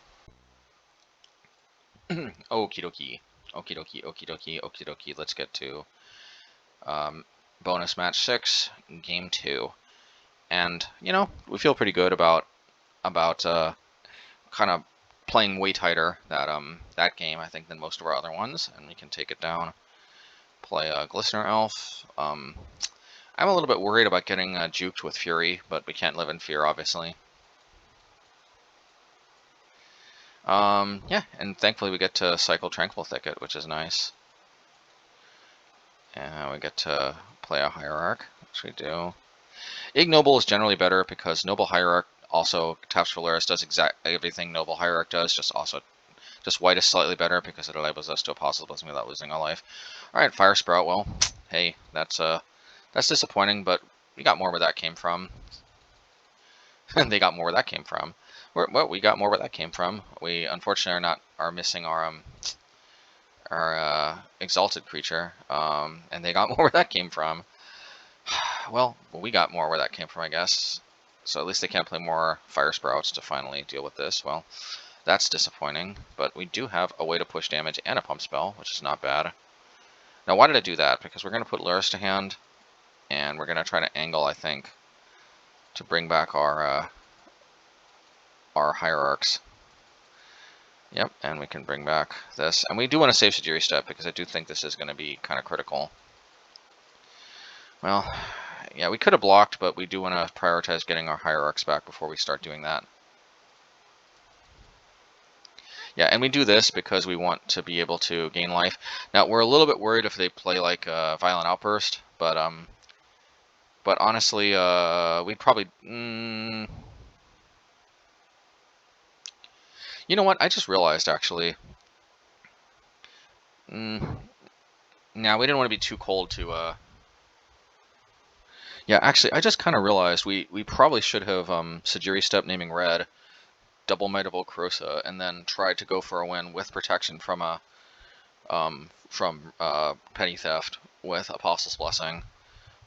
Okie dokie. Okie dokie, okie dokie, okie dokie. Let's get to bonus match 6, game 2. And, you know, we feel pretty good about kind of playing way tighter that game, I think, than most of our other ones. And we can take it down. Play a Glistener Elf. I'm a little bit worried about getting juked with Fury, but we can't live in fear, obviously. Yeah, and thankfully we get to cycle Tranquil Thicket, which is nice. And we get to play a Hierarch, which we do. Ignoble is generally better because Noble Hierarch also taps for Luris, does everything Noble Hierarch does, just white is slightly better because it enables us to Apostles Blessing without losing a life. Alright, Fire Sprout, well, hey, that's disappointing, but we got more where that came from. And they got more where that came from. Well, we got more where that came from. We unfortunately are missing our exalted creature, and they got more where that came from. Well, we got more where that came from, I guess. So at least they can't play more Fire Sprouts to finally deal with this. Well, that's disappointing, but we do have a way to push damage and a pump spell, which is not bad. Now, why did I do that? Because we're going to put Luris to hand, and we're going to try to angle, I think, to bring back our Hierarchs. Yep, and we can bring back this. And we do want to save Sejiri Steppe because I do think this is going to be kind of critical. Well, yeah, we could have blocked, but we do want to prioritize getting our Hierarchs back before we start doing that. Yeah, and we do this because we want to be able to gain life. Now, we're a little bit worried if they play like Violent Outburst, but honestly, we'd probably... You know what? I just realized, actually. Now, we didn't want to be too cold to... Yeah, actually, I just kind of realized we probably should have Sejiri Steppe naming red, double Might of Okrosa, and then tried to go for a win with protection from Petty Theft with Apostles Blessing.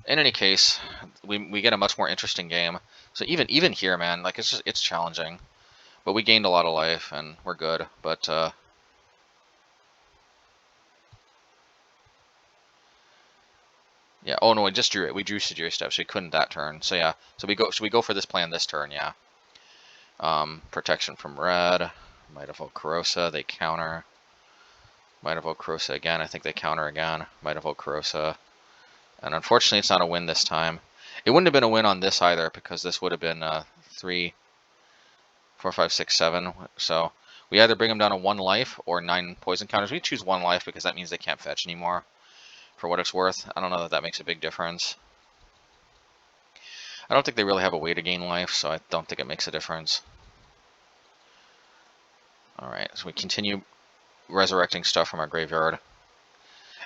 In any case, we get a much more interesting game. So even here, man, like it's challenging. But we gained a lot of life, and we're good. But yeah. Oh no, we just drew it. We drew Sejiri Steppe, so we couldn't that turn. So yeah. So we go for this plan this turn. Yeah. Protection from red. Might of Okrosa. They counter. Might of Okrosa again. I think they counter again. Might of Okrosa. And unfortunately, it's not a win this time. It wouldn't have been a win on this either because this would have been 3, 4, 5, 6, 7. So we either bring them down to 1 life or 9 poison counters. We choose 1 life because that means they can't fetch anymore. For what it's worth, I don't know that makes a big difference. I don't think they really have a way to gain life, so I don't think it makes a difference. Alright, so we continue resurrecting stuff from our graveyard.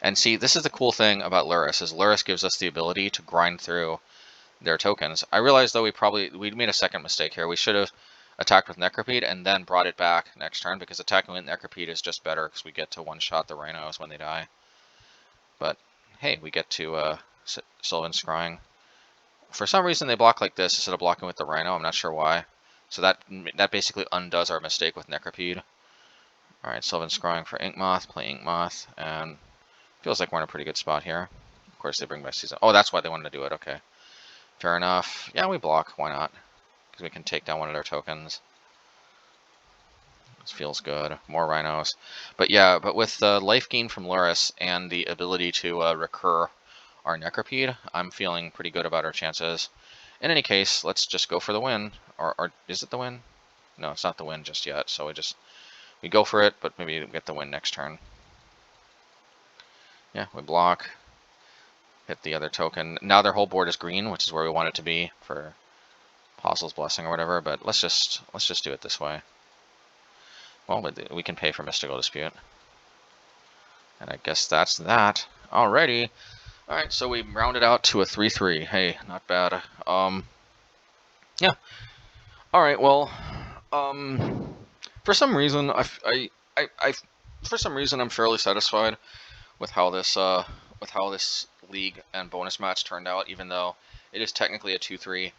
And see, this is the cool thing about Luris, is Luris gives us the ability to grind through their tokens. I realize, though, we made a second mistake here. We should have attacked with Necropede and then brought it back next turn, because attacking with Necropede is just better, because we get to one-shot the Rhinos when they die. But, hey, we get to Sylvan Scrying. For some reason, they block like this instead of blocking with the Rhino. I'm not sure why. So that basically undoes our mistake with Necropede. Alright, Sylvan Scrying for Inkmoth. Play Inkmoth, and feels like we're in a pretty good spot here. Of course, they bring back Season. Oh, that's why they wanted to do it. Okay. Fair enough. Yeah, we block. Why not? Because we can take down one of their tokens. This feels good. More Rhinos. But yeah, but with the life gain from Luris and the ability to recur our Necropede, I'm feeling pretty good about our chances. In any case, let's just go for the win. Or is it the win? No, it's not the win just yet. So we go for it, but maybe we get the win next turn. Yeah, we block. Hit the other token. Now their whole board is green, which is where we want it to be for Apostles Blessing or whatever, but let's just do it this way. Well, we can pay for Mystical Dispute. And I guess that's that. Alrighty. Alright, so we rounded out to a 3-3. Hey, not bad. Yeah. Alright, well, for some reason, for some reason, I'm fairly satisfied with how this league and bonus match turned out, even though it is technically a 2-3,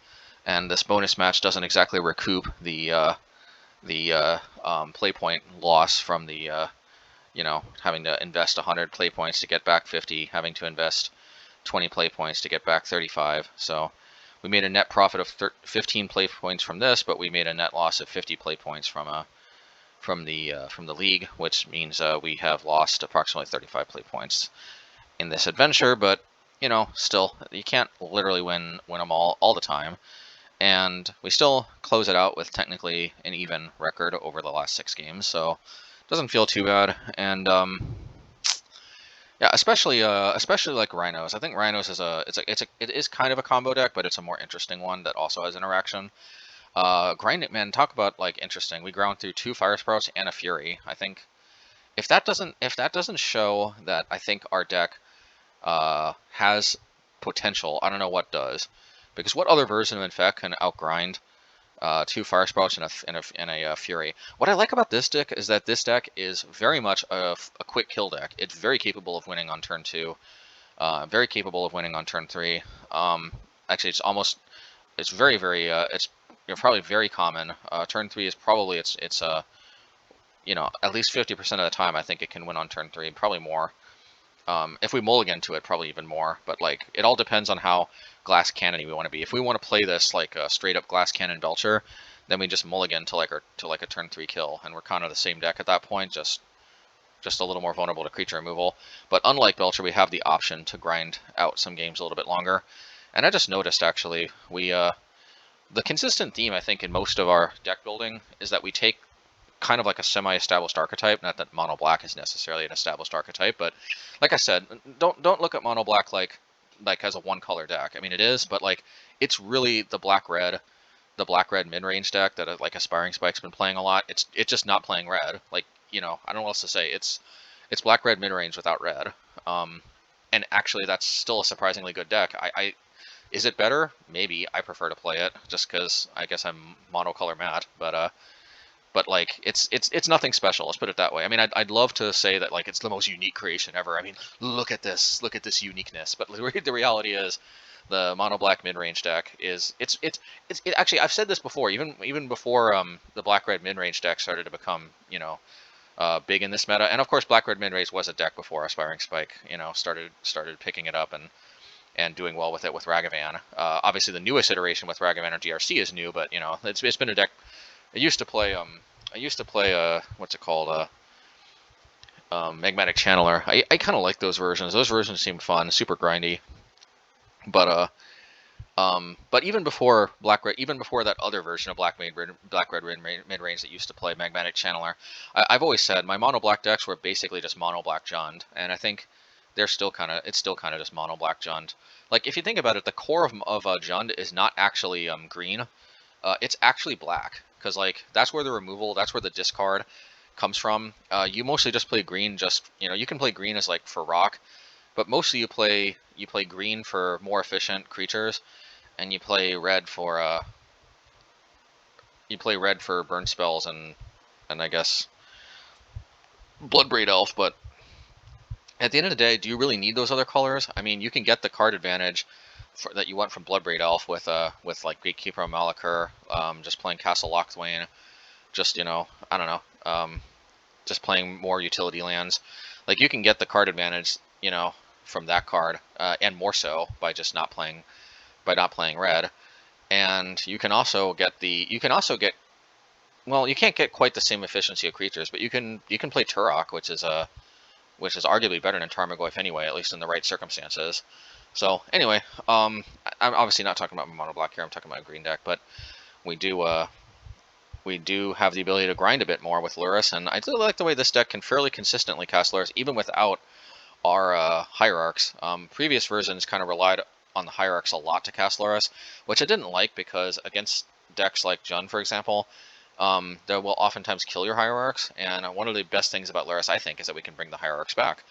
and this bonus match doesn't exactly recoup the play point loss from the having to invest 100 play points to get back 50, having to invest 20 play points to get back 35. So we made a net profit of 15 play points from this, but we made a net loss of 50 play points from the league, which means we have lost approximately 35 play points in this adventure. But still, you can't literally win them all the time, and we still close it out with technically an even record over the last 6 games. So it doesn't feel too bad, and yeah, especially like Rhinos. I think Rhinos is it is kind of a combo deck, but it's a more interesting one that also has interaction. Grind it, man. Talk about like interesting. We ground through 2 Fire Sprouts and a Fury. I think if that doesn't show that I think our deck has potential, I don't know what does. Because what other version of Infect can outgrind 2 Fire Sprouts and a Fury? What I like about this deck is that this deck is very much a quick kill deck. It's very capable of winning on turn 2, very capable of winning on turn 3. Actually, it's very it's probably very common. Turn 3 is probably at least 50% of the time I think it can win on turn 3, probably more. If we mulligan to it, probably even more. But like, it all depends on how glass cannon we want to be. If we want to play this like a straight up glass cannon Belcher, then we just mulligan to like a turn 3 kill, and we're kind of the same deck at that point, just a little more vulnerable to creature removal. But unlike Belcher, we have the option to grind out some games a little bit longer. And I just noticed actually the consistent theme I think in most of our deck building is that we take kind of like a semi-established archetype. Not that mono black is necessarily an established archetype, but like I said, don't look at mono black like as a 1-color deck. I mean, it is, but like it's really the black red mid-range deck that like Aspiring Spike's been playing a lot. It's just not playing red. Like, I don't know what else to say. It's black red mid-range without red. And actually that's still a surprisingly good deck. Is it better? Maybe. I prefer to play it just because I guess I'm monocolor mad, but like it's nothing special. Let's put it that way. I mean, I'd love to say that like it's the most unique creation ever. I mean, look at this uniqueness. But the reality is, the mono black mid range deck is it's actually, I've said this before, even before the black red mid range deck started to become big in this meta. And of course, black red mid range was a deck before Aspiring Spike started picking it up and doing well with it with Ragavan. Obviously, the newest iteration with Ragavan or GRC is new, but it's been a deck. I used to play what's it called, Magmatic Channeler. I kind of like those versions. Those versions seemed fun, super grindy. But even before even before that other version of black red mid range that used to play Magmatic Channeler, I've always said my mono black decks were basically just mono black Jund, and I think it's still kind of just mono black Jund. Like, if you think about it, the core of Jund is not actually green. It's actually black, because like that's where the removal, that's where the discard comes from. You mostly just play green, just you can play green as like for rock, but mostly you play green for more efficient creatures, and you play red for burn spells and I guess Bloodbraid Elf. But at the end of the day, do you really need those other colors? I mean, you can get the card advantage that you want from Bloodbraid Elf with like Gatekeeper of Malachur, just playing Castle Locthwain, just I don't know, just playing more utility lands. Like, you can get the card advantage from that card, and more so by just not playing red. And you can also get well, you can't get quite the same efficiency of creatures, but you can play Turok, which is arguably better than Tarmogoyf anyway, at least in the right circumstances. So anyway, I'm obviously not talking about mono black here. I'm talking about a green deck, but we do have the ability to grind a bit more with Lurrus, and I do like the way this deck can fairly consistently cast Lurrus even without our Hierarchs. Previous versions kind of relied on the Hierarchs a lot to cast Lurrus, which I didn't like, because against decks like Jund, for example, that will oftentimes kill your Hierarchs. And one of the best things about Lurrus, I think, is that we can bring the Hierarchs back.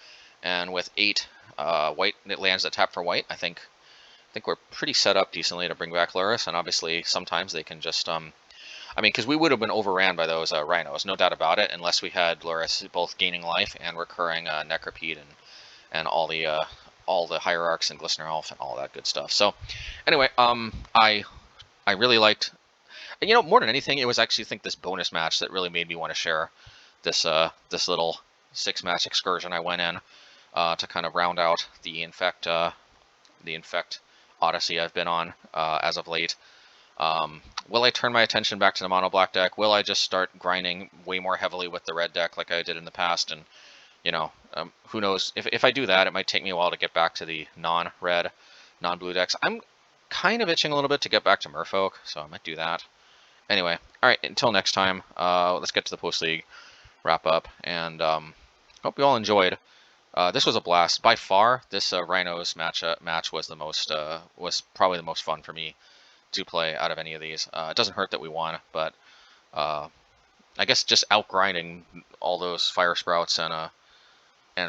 And with 8 white that lands that tap for white, I think we're pretty set up decently to bring back Lurrus, and obviously sometimes they can just I mean, because we would have been overran by those Rhinos, no doubt about it, unless we had Lurrus both gaining life and recurring Necropede and all the Hierarchs and Glistener Elf and all that good stuff. So anyway, I really liked, and more than anything, it was actually, I think, this bonus match that really made me want to share this this little 6-match excursion I went in to kind of round out the Infect Odyssey I've been on as of late. Will I turn my attention back to the mono black deck? Will I just start grinding way more heavily with the red deck like I did in the past? And who knows? If I do that, it might take me a while to get back to the non-red, non-blue decks. I'm kind of itching a little bit to get back to Merfolk, so I might do that. Anyway, all right. Until next time, let's get to the post league wrap up, and hope you all enjoyed. This was a blast. By far, this Rhinos match was probably the most fun for me to play out of any of these. It doesn't hurt that we won, but I guess just outgrinding all those Fire Sprouts and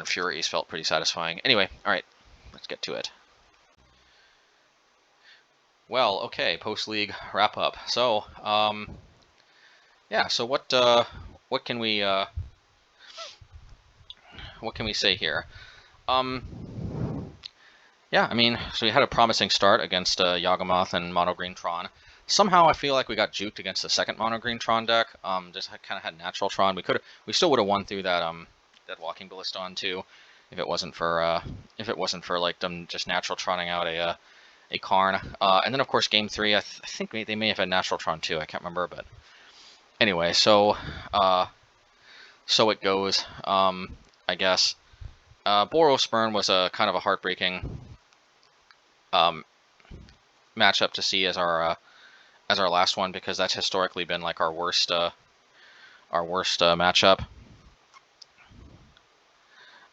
Furies felt pretty satisfying. Anyway, all right, let's get to it. Well, okay, post-league wrap-up. So, yeah. So what can we say here? Yeah, I mean, so we had a promising start against Yawgmoth and Mono Green Tron. Somehow I feel like we got juked against the second Mono Green Tron deck. Just kind of had natural Tron. We still would have won through that that Walking Balliston too, if it wasn't for like them just natural Tronning out a Karn. And then of course game 3, I think they may have had natural Tron too. I can't remember, but anyway, so it goes. I guess Boros Burn was a kind of a heartbreaking matchup to see as our last one, because that's historically been like our worst matchup.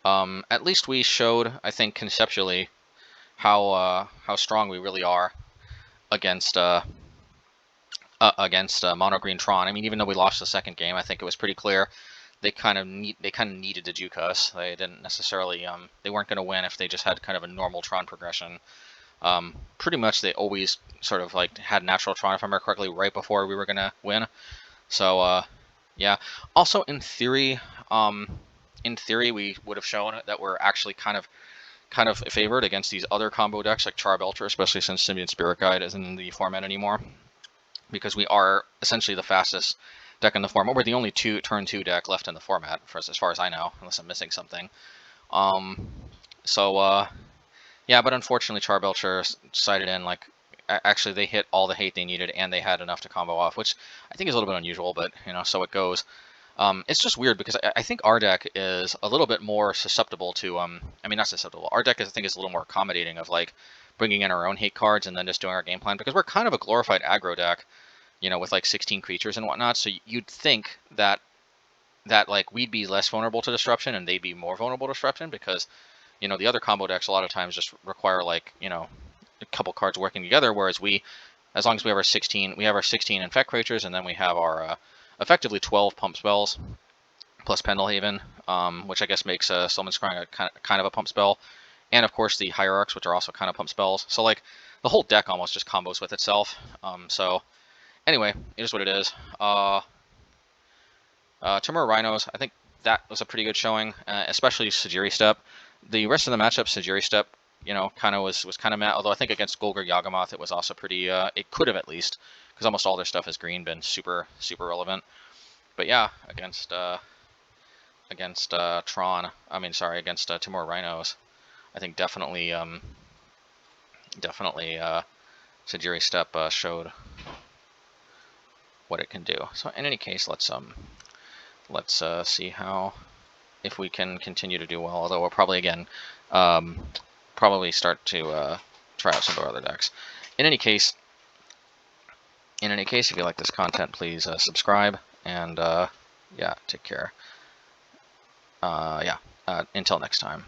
At least we showed, I think, conceptually how strong we really are against Mono Green Tron. I mean, even though we lost the second game, I think it was pretty clear they kind of needed to juke us. They didn't necessarily they weren't going to win if they just had kind of a normal Tron progression. Pretty much they always sort of like had natural Tron, if I remember correctly, right before we were going to win. So yeah. Also, in theory, we would have shown that we're actually kind of favored against these other combo decks like Belcher, especially since Symbiont Spirit Guide isn't in the format anymore, because we are essentially the fastest deck in the format. We're the only turn 2 deck left in the format, as far as I know, unless I'm missing something. Yeah, but unfortunately Belcher sided in. Like, actually they hit all the hate they needed, and they had enough to combo off, which I think is a little bit unusual, but so it goes. It's just weird because I think our deck is a little bit more susceptible to I mean, not susceptible. Our deck I think is a little more accommodating of like bringing in our own hate cards and then just doing our game plan, because we're kind of a glorified aggro deck, with like 16 creatures and whatnot. So you'd think that like we'd be less vulnerable to disruption and they'd be more vulnerable to disruption, because the other combo decks a lot of times just require like a couple cards working together, whereas as long as we have our 16 Infect creatures, and then we have our effectively 12 pump spells plus Pendelhaven, which I guess makes Summon Scrying a kind of a pump spell, and of course the Hierarchs, which are also kind of pump spells. So like the whole deck almost just combos with itself. So anyway, it is what it is. Trmur Rhinos, I think that was a pretty good showing, especially Sejiri Steppe. The rest of the matchup, Sejiri Steppe, kind of was kind of mad. Although I think against Golgari Yawgmoth, it was also pretty. It could have, at least, because almost all their stuff is green, been super relevant. But yeah, against Tron, I mean, sorry, against Trmur Rhinos, I think definitely Sejiri Steppe showed what it can do. So in any case, let's see if we can continue to do well. Although we'll probably again probably start to try out some of our other decks. In any case, if you like this content, please subscribe, and yeah, take care. Yeah, until next time.